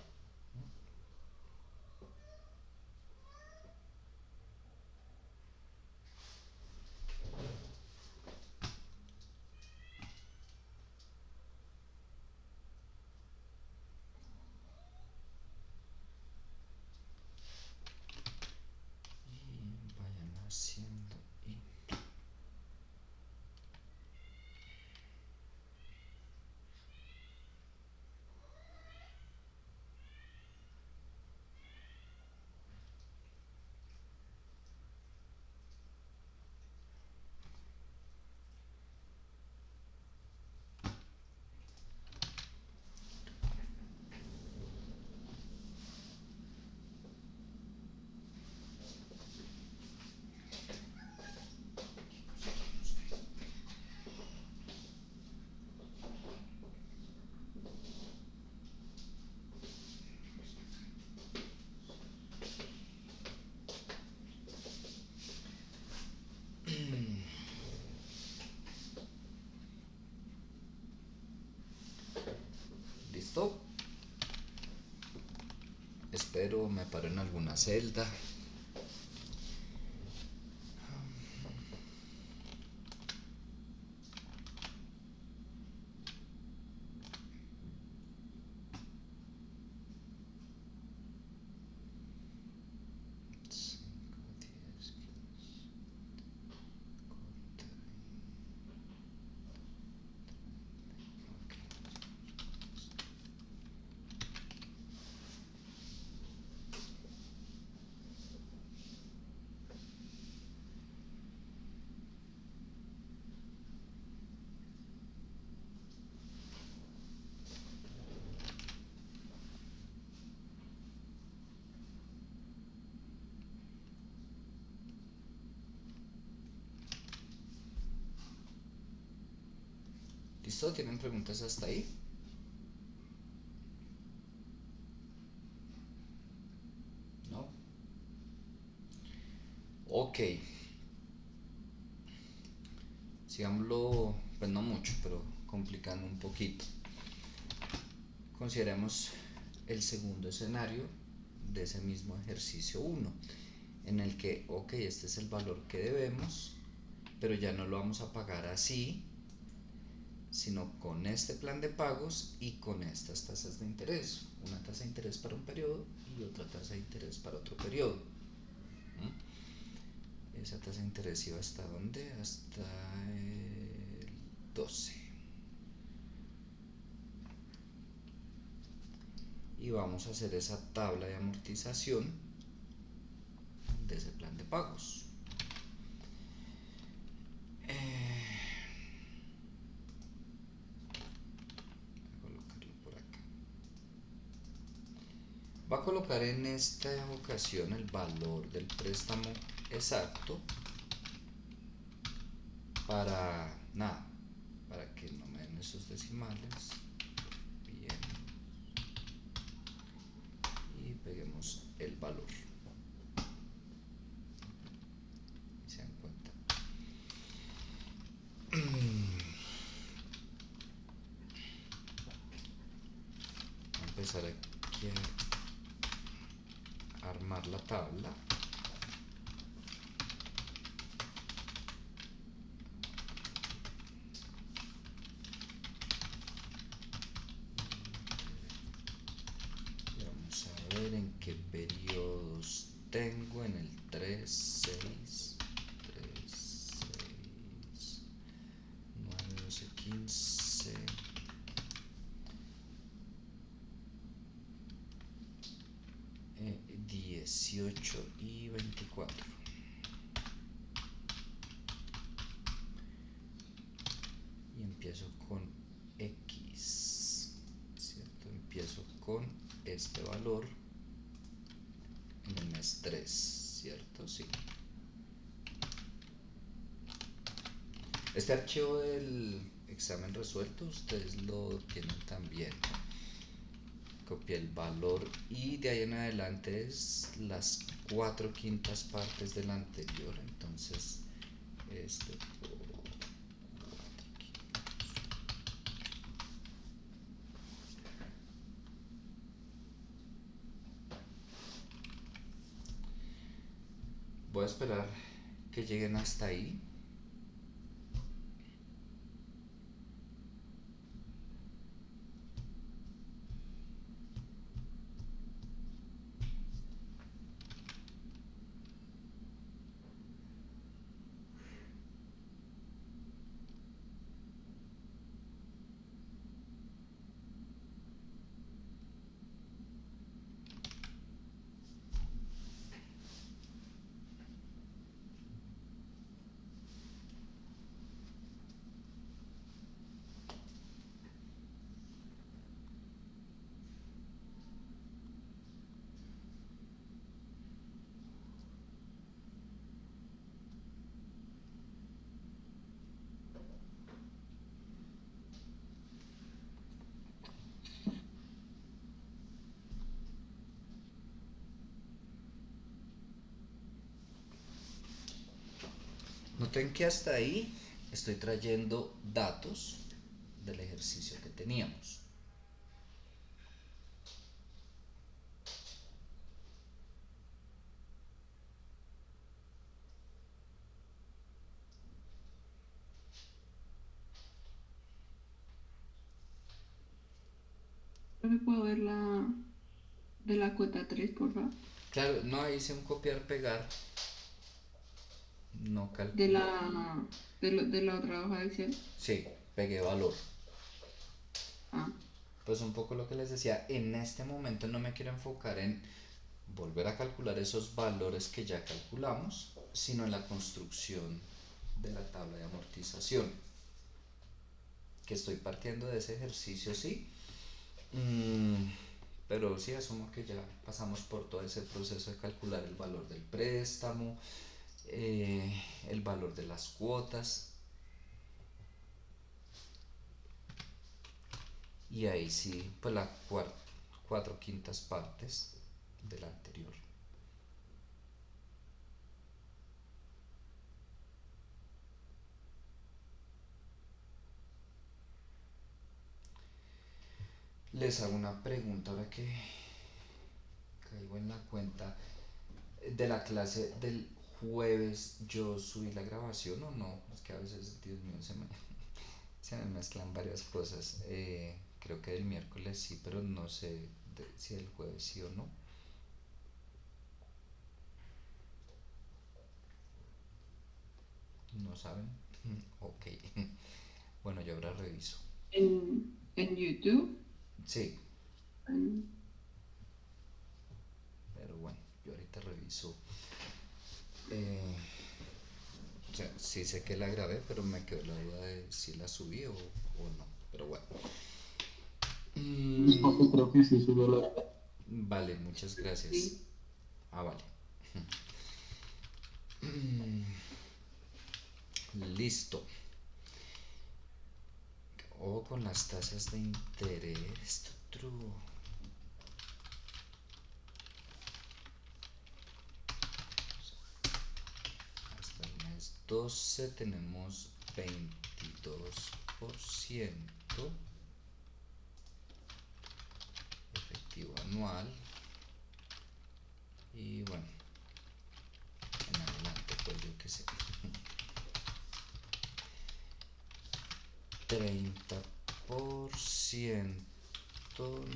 Y vayan haciendo y listo. Espero me paro en alguna celda. ¿Listo? ¿Tienen preguntas hasta ahí? ¿No? Ok. Sigámoslo, pues no mucho, pero complicando un poquito. Consideremos el segundo escenario de ese mismo ejercicio 1, en el que, ok, este es el valor que debemos, pero ya no lo vamos a pagar así, sino con este plan de pagos y con estas tasas de interés. Una tasa de interés para un periodo y otra tasa de interés para otro periodo. Esa tasa de interés iba hasta ¿dónde? Hasta el 12. Y vamos a hacer esa tabla de amortización de ese plan de pagos. Voy a colocarlo por acá. Va a colocar en esta ocasión el valor del préstamo exacto para nada, para que no me den esos decimales. Bien. Y peguemos el valor. Y se dan cuenta. Voy a empezar aquí a armar la tabla. Y vamos a ver en qué periodos tengo. En el 3, 6, 9, 12, 15. 18 y 24. Y empiezo con X, ¿cierto? Empiezo con este valor en el mes 3, ¿cierto? Sí. Este archivo del examen resuelto ustedes lo tienen también. Copié el valor y de ahí en adelante es las 4/5 partes del anterior. Entonces, este por 4/5. Voy a esperar que lleguen hasta ahí. Noten que hasta ahí estoy trayendo datos del ejercicio que teníamos. ¿Me puedo ver la de la cuota 3, por favor? Claro, no hice un copiar-pegar, no De calculé. de la otra hoja de Excel. Sí, pegué valor. Ah, Pues un poco lo que les decía, en este momento no me quiero enfocar en volver a calcular esos valores que ya calculamos, sino en la construcción de la tabla de amortización, que estoy partiendo de ese ejercicio, sí. Pero sí asumo que ya pasamos por todo ese proceso de calcular el valor del préstamo, el valor de las cuotas, y ahí sí, pues las 4/5 partes del anterior. Les hago una pregunta ahora que caigo en la cuenta. De la clase del jueves, ¿yo subí la grabación o no? Es que a veces, Dios mío, se me mezclan varias cosas. Creo que del miércoles sí, pero no sé si del jueves sí o no. ¿No saben? Ok. Bueno, yo ahora reviso. en YouTube. Sí, en- pero bueno, yo ahorita reviso. Eh, o sea, sí sé que la grabé, pero me quedó la duda de si la subí o no. Pero bueno. Pues porque creo que sí subió la... Vale, muchas gracias. sí. Ah, vale. Listo. O con las tasas de interés. True. Hasta el mes 12 tenemos 22% efectivo anual. Y bueno, en adelante, pues yo qué sé. 30%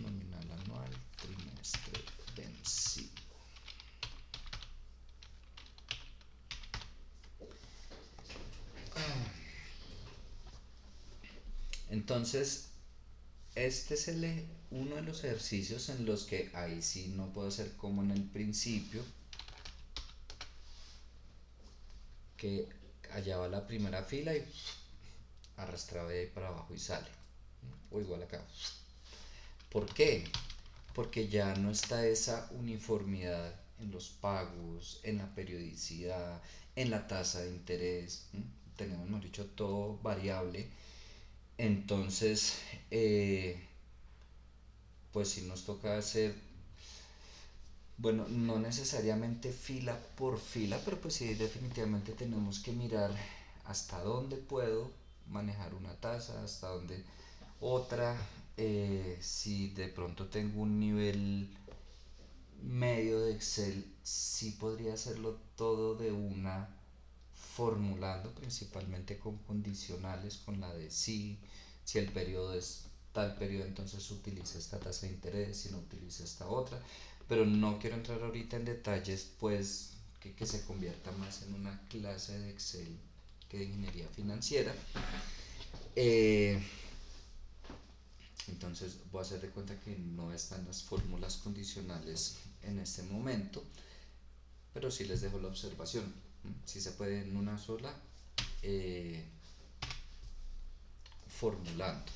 nominal anual, trimestre 20. Entonces, este es uno de los ejercicios en los que ahí sí no puedo hacer como en el principio, que allá va la primera fila y arrastraba de ahí para abajo y sale. O igual acá. ¿Por qué? Porque ya no está esa uniformidad en los pagos, en la periodicidad, en la tasa de interés. Tenemos, mejor dicho, todo variable. Entonces, pues si nos toca hacer, bueno, no necesariamente fila por fila, pero pues sí, definitivamente tenemos que mirar hasta dónde puedo manejar una tasa, hasta dónde otra. Si de pronto tengo un nivel medio de Excel, sí podría hacerlo todo de una, formulando principalmente con condicionales, con la de sí, si el periodo es tal periodo, entonces utiliza esta tasa de interés, si no utiliza esta otra, pero no quiero entrar ahorita en detalles, pues que se convierta más en una clase de Excel que de ingeniería financiera. Entonces voy a hacer de cuenta que no están las fórmulas condicionales en este momento, pero sí les dejo la observación. Si se puede en una sola, formulando.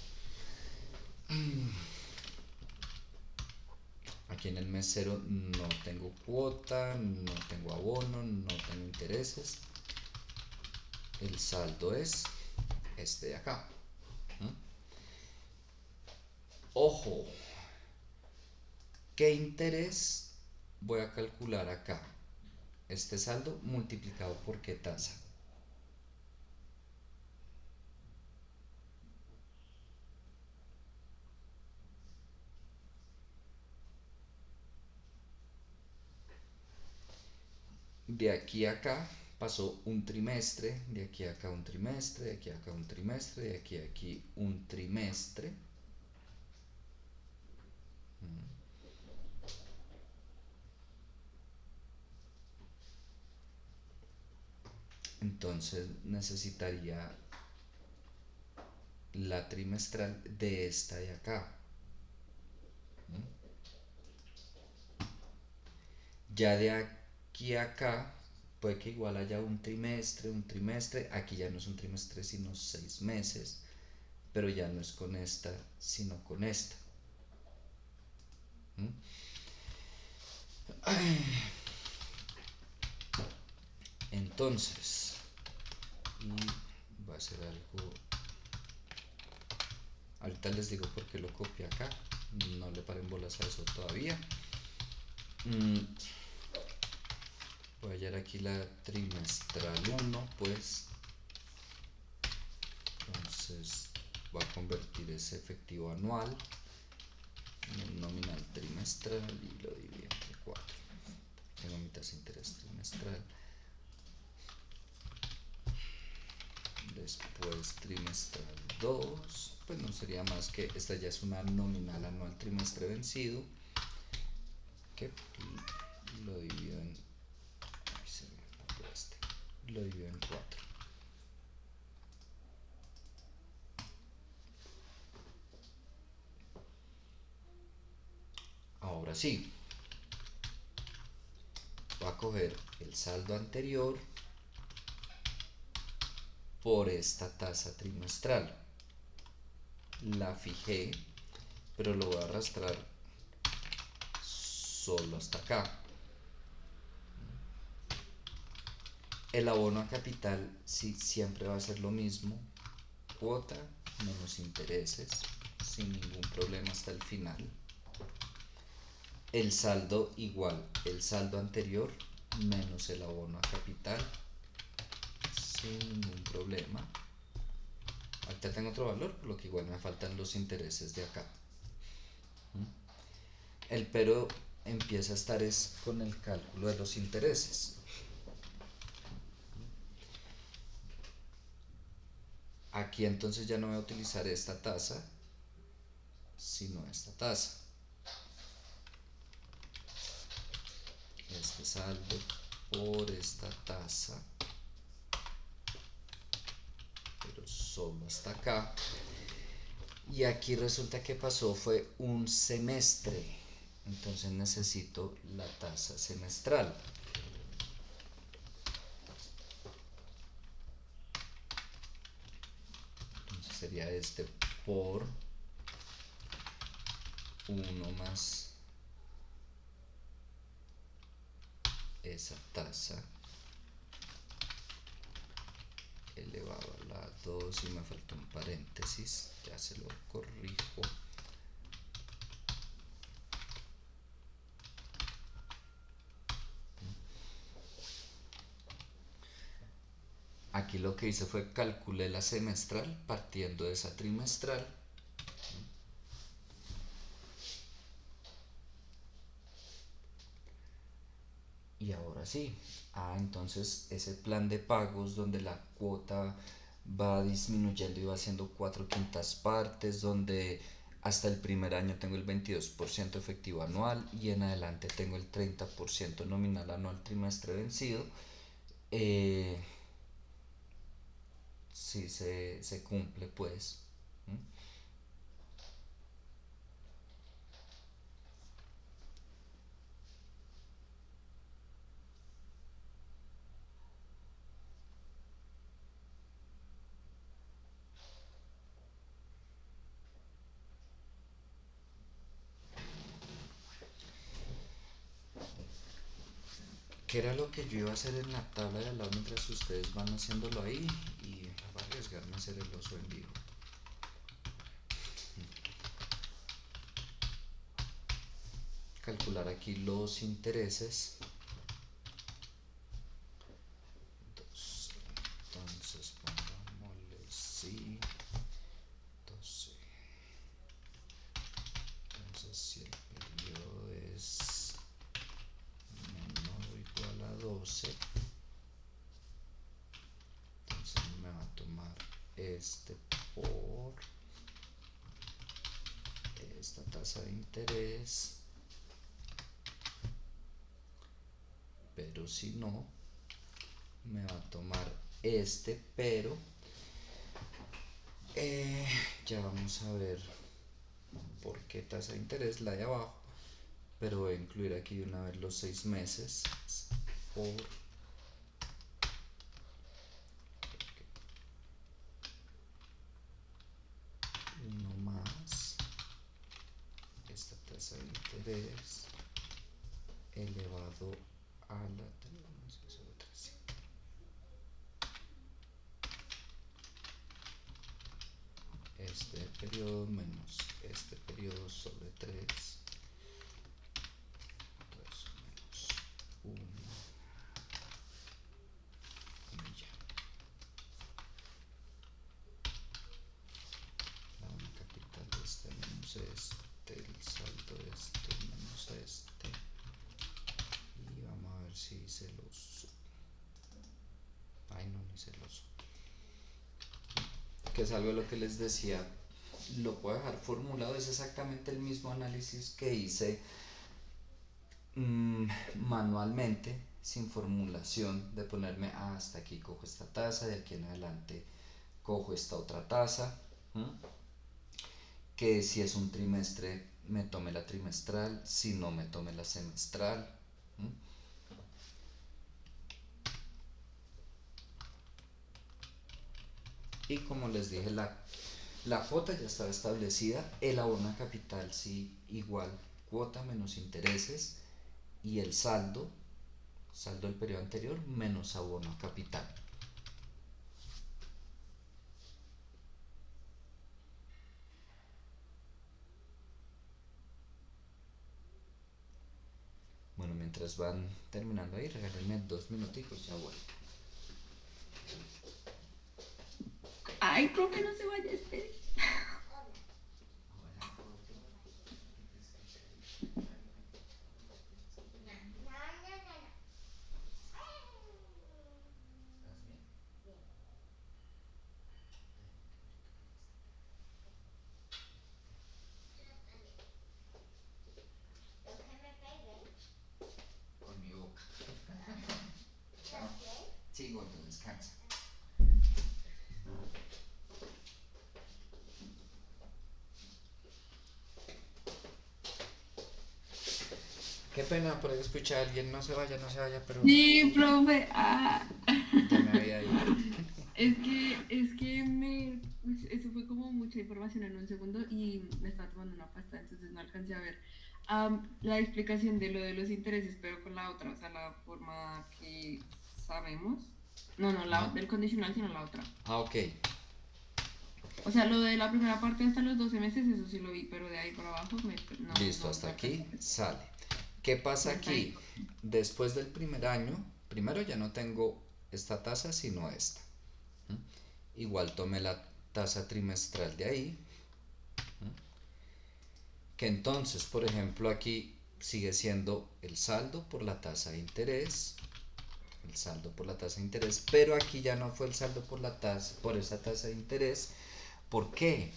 Aquí en el mes cero no tengo cuota, no tengo abono, no tengo intereses. El saldo es este de acá. Ojo, ¿qué interés voy a calcular acá? Este saldo multiplicado por qué tasa. De aquí a acá pasó un trimestre, de aquí a acá un trimestre, de aquí a acá un trimestre, de aquí a aquí un trimestre. Entonces necesitaría la trimestral de esta de acá. Ya de aquí a acá puede que igual haya un trimestre, aquí ya no es un trimestre sino 6 meses, pero ya no es con esta sino con esta. Entonces, va a ser algo, ahorita les digo por qué lo copié acá, no le paren bolas a eso todavía. Voy a hallar aquí la trimestral 1, pues entonces voy a convertir ese efectivo anual en un nominal trimestral y lo divido entre 4. Tengo mi tasa de interés trimestral. Después trimestral 2, pues no sería más que esta ya es una nominal anual trimestre vencido, que lo divido en, lo divido en 4. Ahora sí, voy a coger el saldo anterior por esta tasa trimestral. La fijé, pero lo voy a arrastrar solo hasta acá. El abono a capital sí siempre va a ser lo mismo, cuota menos intereses, sin ningún problema hasta el final. El saldo igual, el saldo anterior menos el abono a capital, sin ningún problema. Ahorita tengo otro valor, por lo que igual me faltan los intereses de acá. El pero empieza a estar es con el cálculo de los intereses. Aquí entonces ya no voy a utilizar esta tasa, sino esta tasa. Este saldo por esta tasa, pero solo hasta acá. Y aquí resulta que pasó fue un semestre. Entonces necesito la tasa semestral. Entonces sería este por 1 más esa tasa elevado a la 2 y me falta un paréntesis, ya se lo corrijo. Aquí lo que hice fue calculé la semestral partiendo de esa trimestral. Y ahora sí, entonces ese plan de pagos donde la cuota va disminuyendo y va haciendo 4/5 partes, donde hasta el primer año tengo el 22% efectivo anual y en adelante tengo el 30% nominal anual trimestre vencido, eh, sí se cumple pues. ¿Mm? Que era lo que yo iba a hacer en la tabla de al lado mientras ustedes van haciéndolo ahí y voy a arriesgarme a hacer el oso en vivo. Calcular aquí los intereses. Entonces pongámosle sí 12. Entonces si el periodo es menor o igual a 12, entonces me va a tomar este por esta tasa de interés, pero si no me va a tomar este, pero ya vamos a ver por qué tasa de interés, la de abajo, pero voy a incluir aquí de una vez los 6 meses por 1 más esta tasa de interés elevado a la este periodo menos este periodo sobre 3, entonces menos 1 y ya. La única capital de este menos este, el saldo de este menos este, y vamos a ver si se los, ay no, ni se los, que es algo de lo que les decía, lo puedo dejar formulado, es exactamente el mismo análisis que hice manualmente, sin formulación, de ponerme hasta aquí cojo esta tasa, de aquí en adelante cojo esta otra tasa, que si es un trimestre me tome la trimestral, si no me tome la semestral. Y como les dije, la cuota ya estaba establecida, el abono a capital sí igual, cuota menos intereses y el saldo del periodo anterior menos abono a capital. Bueno, mientras van terminando ahí, regálenme 2 minuticos, ya vuelvo. Ay, profe, no se vaya a despedir. Con mi boca. Sí, gordo, descansa. Qué pena, por ahí escuché a alguien, no se vaya, pero Sí, profe. ya me había ido. Eso fue como mucha información en un segundo y me estaba tomando una pasta, entonces no alcancé a ver la explicación de lo de los intereses, pero con la otra, o sea, la forma que sabemos. No, Ajá. del condicional, sino la otra. Ah, ok, O sea, lo de la primera parte hasta los 12 meses, eso sí lo vi, pero de ahí para abajo listo, no hasta lo alcancé aquí a ver. sale. ¿Qué pasa Hasta ahí. aquí? Después del primer año, primero ya no tengo esta tasa, sino esta. ¿Mm? Igual tomé la tasa trimestral de ahí, que entonces, por ejemplo, aquí sigue siendo el saldo por la tasa de interés, el saldo por la tasa de interés, pero aquí ya no fue el saldo por la tasa, por esa tasa de interés. ¿Por qué?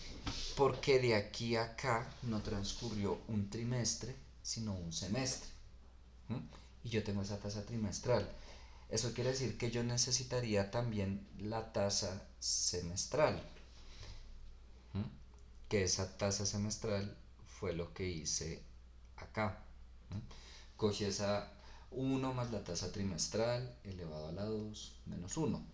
Porque de aquí a acá no transcurrió un trimestre, sino un semestre. ¿Mm? Y yo tengo esa tasa trimestral. Eso quiere decir que yo necesitaría también la tasa semestral. ¿Mm? Que esa tasa semestral fue lo que hice acá. ¿Mm? Cogí esa 1 más la tasa trimestral elevado a la 2 menos 1.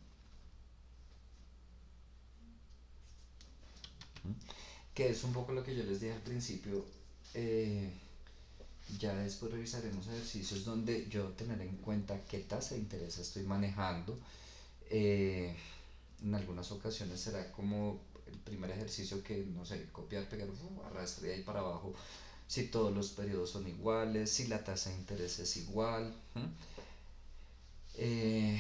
Que es un poco lo que yo les dije al principio. Ya después revisaremos ejercicios donde yo tener en cuenta qué tasa de interés estoy manejando. Eh, en algunas ocasiones será como el primer ejercicio que, no sé, copiar, pegar, arrastre de ahí para abajo, si todos los periodos son iguales, si la tasa de interés es igual. Eh,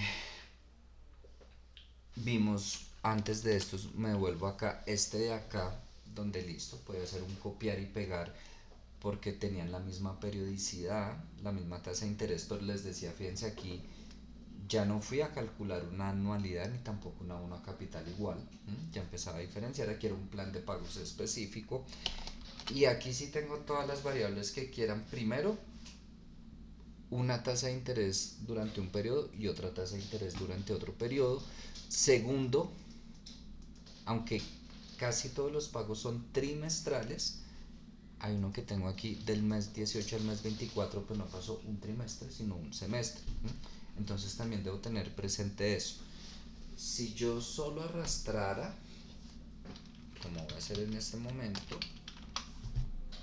Vimos antes de esto, me devuelvo acá, este de acá, donde listo, puede hacer un copiar y pegar porque tenían la misma periodicidad, la misma tasa de interés, pero les decía, fíjense aquí, ya no fui a calcular una anualidad ni tampoco una capital igual, ya empezaba a diferenciar, aquí era un plan de pagos específico y aquí sí tengo todas las variables que quieran. Primero, una tasa de interés durante un periodo y otra tasa de interés durante otro periodo. Segundo, aunque casi todos los pagos son trimestrales, hay uno que tengo aquí del mes 18 al mes 24, pues no pasó un trimestre, sino un semestre. Entonces también debo tener presente eso. Si yo solo arrastrara, como voy a hacer en este momento,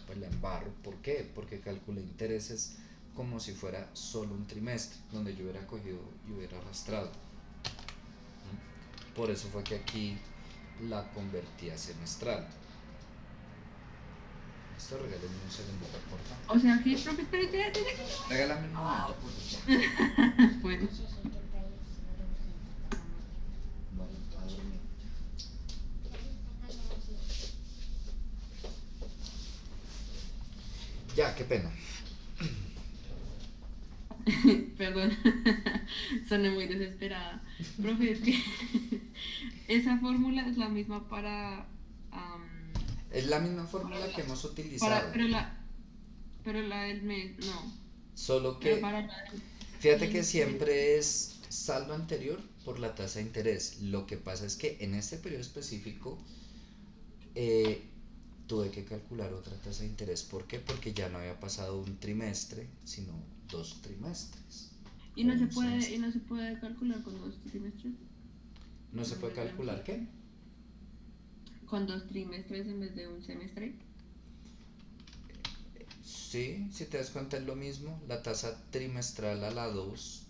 pues la embarro. ¿Por qué? Porque calculé intereses como si fuera solo un trimestre, donde yo hubiera cogido y hubiera arrastrado. Por eso fue que aquí la convertí a semestral. Esto regálame un segundito, por favor. O sea, que, profe, espérate. Regálame un momento, por favor. Bueno. Bueno, a dormir. Ya, qué pena. Perdón, soné muy desesperada. Profe, es que esa fórmula es la misma Es la misma fórmula que hemos para, utilizado, pero la del mes, no. solo Pero que para la del fíjate que 15, siempre es saldo anterior por la tasa de interés. Lo que pasa es que en este periodo específico eh, tuve que calcular otra tasa de interés. ¿Por qué? Porque ya no había pasado un trimestre, sino 2 trimestres y o no se un puede, semestre. y no se puede calcular con 2 trimestres ¿No se en puede vez de un calcular qué? con 2 trimestres en vez de un semestre. Sí, si te das cuenta es lo mismo, la tasa trimestral a la 2,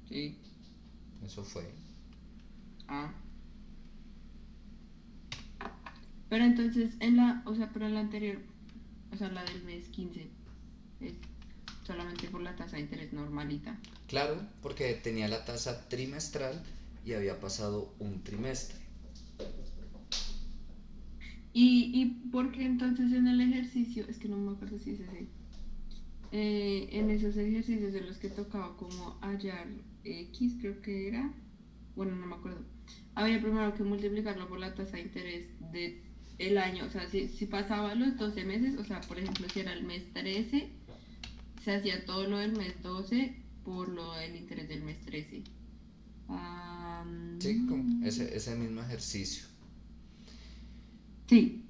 Sí. eso fue. Ah. Pero entonces pero en la anterior, o sea, la del mes 15 es solamente por la tasa de interés normalita. Claro, porque tenía la tasa trimestral y había pasado un trimestre. Y porque entonces en el ejercicio, es que no me acuerdo si es así, en esos ejercicios en los que tocaba como hallar X, creo que era, bueno, no me acuerdo, había primero que multiplicarlo por la tasa de interés de el año, o sea, si pasaba los 12 meses, o sea, por ejemplo, si era el mes 13 se hacía todo lo del mes 12 por lo del interés del mes 13. Sí, con ese mismo ejercicio. Sí.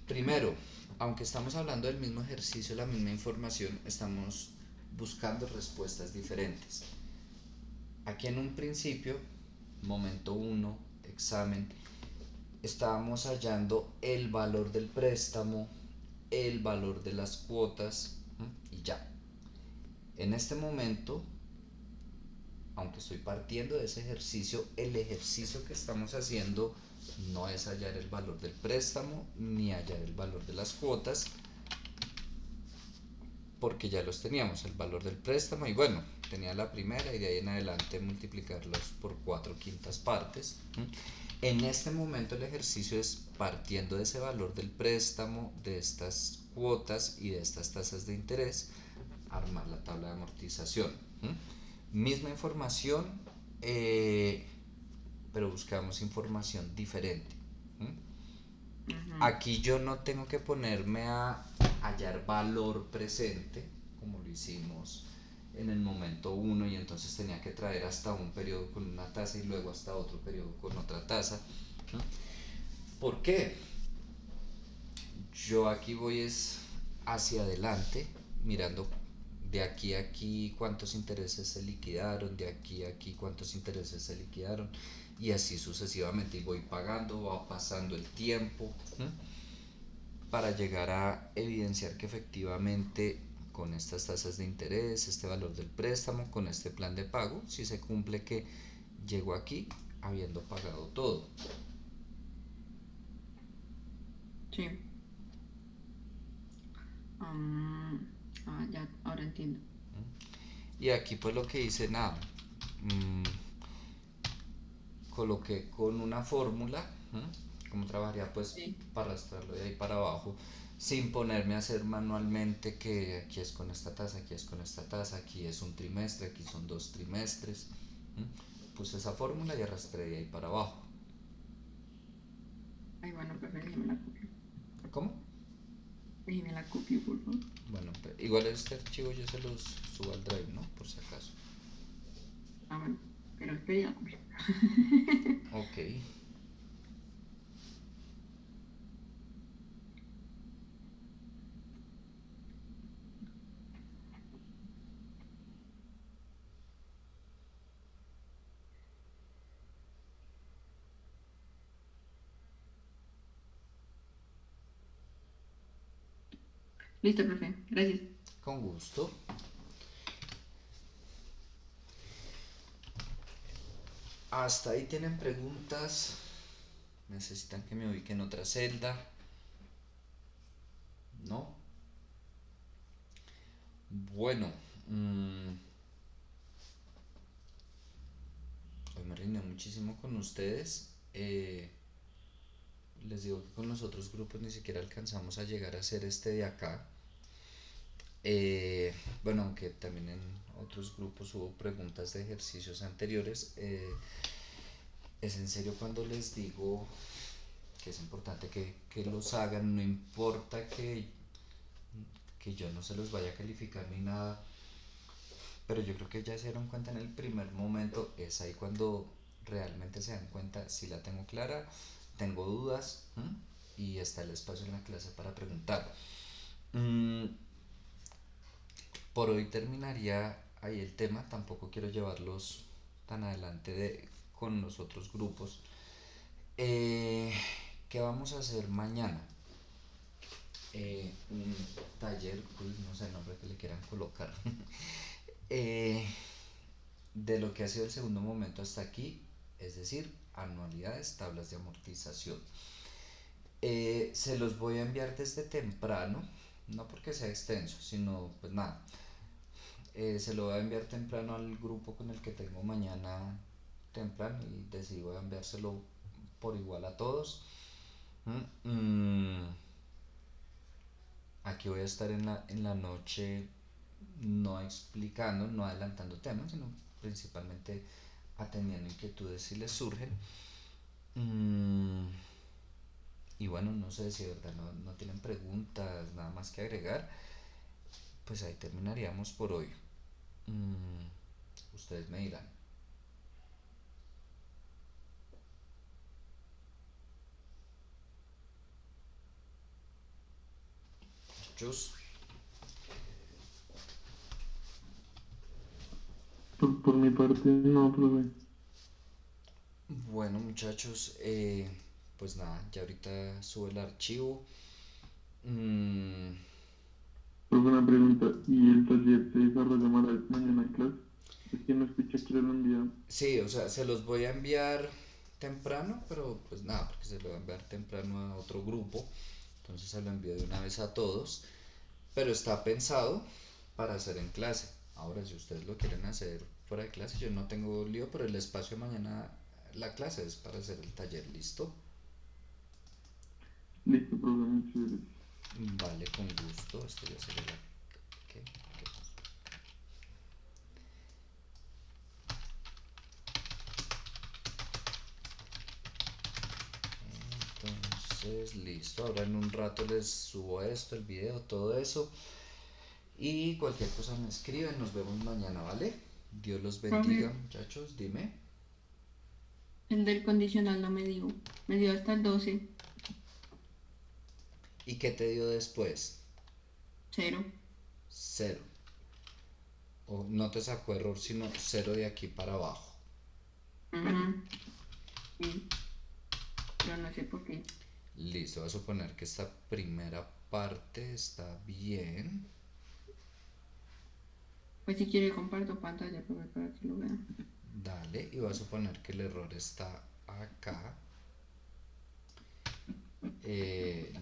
Primero, aunque estamos hablando del mismo ejercicio, la misma información, estamos buscando respuestas diferentes. Aquí en un principio, momento 1, examen, estábamos hallando el valor del préstamo, el valor de las cuotas, y ya. En este momento, aunque estoy partiendo de ese ejercicio, el ejercicio que estamos haciendo no es hallar el valor del préstamo ni hallar el valor de las cuotas, porque ya los teníamos, el valor del préstamo, y bueno, tenía la primera y de ahí en adelante multiplicarlos por 4/5 partes. En este momento el ejercicio es partiendo de ese valor del préstamo, de estas cuotas y de estas tasas de interés, armar la tabla de amortización. Misma información, pero buscamos información diferente. Aquí yo no tengo que ponerme a hallar valor presente, como lo hicimos en el momento 1, y entonces tenía que traer hasta un periodo con una tasa y luego hasta otro periodo con otra tasa. ¿Por qué? Yo aquí voy es hacia adelante, mirando de aquí a aquí cuántos intereses se liquidaron, de aquí a aquí cuántos intereses se liquidaron, y así sucesivamente, y voy pagando, va pasando el tiempo, para llegar a evidenciar que efectivamente con estas tasas de interés, este valor del préstamo, con este plan de pago, si se cumple que llego aquí habiendo pagado todo. Sí. Ya, ahora entiendo. Y aquí pues lo que hice, nada, coloqué con una fórmula, como trabajaría pues Sí. para arrastrarlo de ahí para abajo, sin ponerme a hacer manualmente que aquí es con esta tasa, aquí es con esta tasa, aquí es un trimestre, aquí son 2 trimestres. Puse esa fórmula y arrastré de ahí para abajo. Ay, bueno, profe, déjeme la copio. ¿Cómo? Déjeme la copio, por favor. Bueno, igual este archivo yo se los subo al Drive, ¿no? Por si acaso. Bueno, pero espere la copio. Ok. Listo, profe, gracias. Con gusto. Hasta ahí tienen preguntas. ¿Necesitan que me ubique en otra celda? ¿No? Bueno, hoy me rindí muchísimo con ustedes. Les digo que con los otros grupos ni siquiera alcanzamos a llegar a hacer este de acá. Bueno, aunque también en otros grupos hubo preguntas de ejercicios anteriores. Es en serio cuando les digo que es importante que los hagan, no importa que yo no se los vaya a calificar ni nada, pero yo creo que ya se dieron cuenta en el primer momento, es ahí cuando realmente se dan cuenta si la tengo clara, tengo dudas, y está el espacio en la clase para preguntar. Por hoy terminaría ahí el tema, tampoco quiero llevarlos tan adelante con los otros grupos. ¿Qué vamos a hacer mañana? Un taller, no sé el nombre que le quieran colocar, de lo que ha sido el segundo momento hasta aquí, es decir, anualidades, tablas de amortización. Se los voy a enviar desde temprano, no porque sea extenso, sino pues nada, se lo voy a enviar temprano al grupo con el que tengo mañana temprano, y decidí voy a enviárselo por igual a todos. Aquí voy a estar en la noche, no explicando, no adelantando temas, sino principalmente atendiendo inquietudes si les surgen. Y bueno, no sé si de verdad no tienen preguntas, nada más que agregar, pues ahí terminaríamos por hoy. Ustedes me dirán. muchachos. Por mi parte, no, profe. Bueno, muchachos, pues nada, ya ahorita sube el archivo. Mm, Profe, una pregunta. ¿Y el taller se desarrolla mañana en clase? Es que no escuché que lo enviado. sí, o sea, se los voy a enviar temprano, pero pues nada, porque se lo voy a enviar temprano a otro grupo. Entonces se lo envío de una vez a todos. Pero está pensado para hacer en clase. Ahora, si ustedes lo quieren hacer fuera de clase, yo no tengo lío, pero el espacio de mañana, la clase es para hacer el taller, ¿listo? Listo, profe, muchas gracias. Vale, con gusto. Esto ya sería la... ¿qué? Entonces, listo. Ahora en un rato les subo esto, el video, todo eso. Y cualquier cosa me escriben. Nos vemos mañana, ¿vale? Dios los bendiga, Profe, muchachos. Dime. el del condicional no me dio. Me dio hasta el 12. ¿Y qué te dio después? 0. Cero. O no te sacó error, sino cero de aquí para abajo. Ujú. Sí, pero no sé por qué. Listo, voy a suponer que esta primera parte está bien. Pues si quiere comparto pantalla, profe, para que lo vean. Dale, y voy a suponer que el error está acá.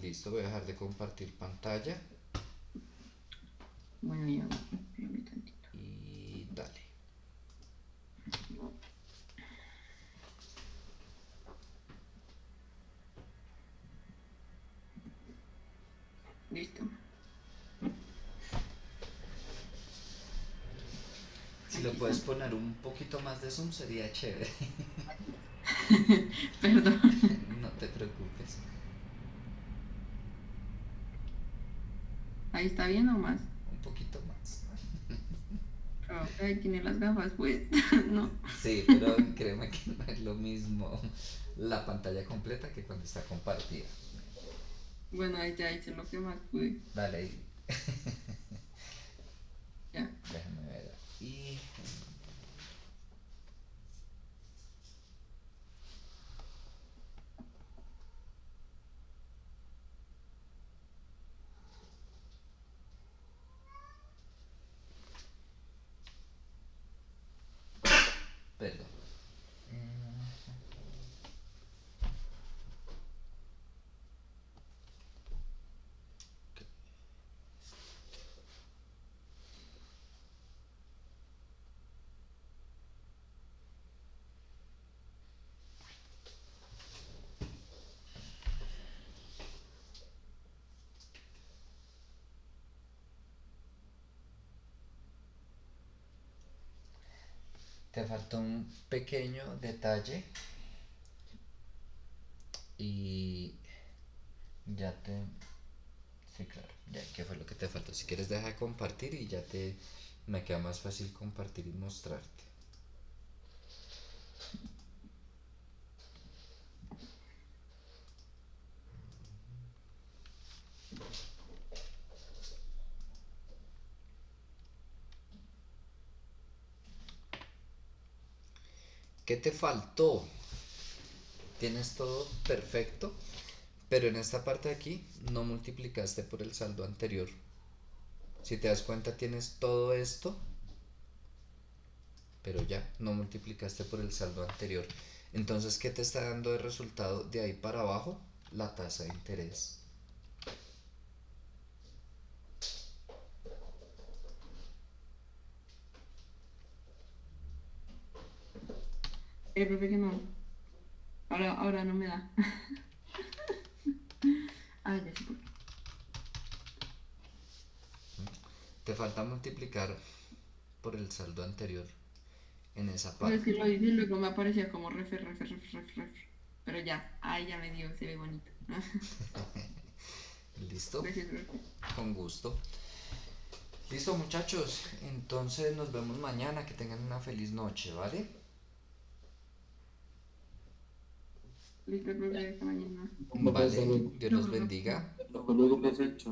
Listo, voy a dejar de compartir pantalla Bueno, ya va. Espérame tantito. y dale. Listo. Si lo Aquí puedes está. poner un poquito más de zoom sería chévere. Perdón. No te preocupes. Ahí está bien o más. Un poquito más. Profe, ahí tiene las gafas, pues. No. Sí, pero créeme que no es lo mismo la pantalla completa que cuando está compartida. Bueno, ahí ya hice lo que más pude. Dale ahí. Ya. Déjame ver. Y perdón. Te faltó un pequeño detalle y ya te... Sí, claro, ya, ¿qué fue lo que te faltó? Si quieres deja de compartir y ya te... Me queda más fácil compartir y mostrarte. ¿Qué te faltó? Tienes todo perfecto, pero en esta parte de aquí no multiplicaste por el saldo anterior. Si te das cuenta tienes todo esto, pero ya no multiplicaste por el saldo anterior. Entonces, ¿qué te está dando de resultado de ahí para abajo? La tasa de interés. Profe, que no. Ahora no me da. Ah, ya sé por qué. Te falta multiplicar por el saldo anterior en esa Pero es que parte. lo hice y luego me aparecía como ref. Pero ya, ahí ya me dio, se ve bonito. ¿Listo? Gracias, profe. Con gusto. Listo, muchachos. Entonces nos vemos mañana. Que tengan una feliz noche, ¿vale? Listo, profe, hasta mañana. Hasta Vale. luego. Dios los bendiga. Hasta luego, profe. Chao.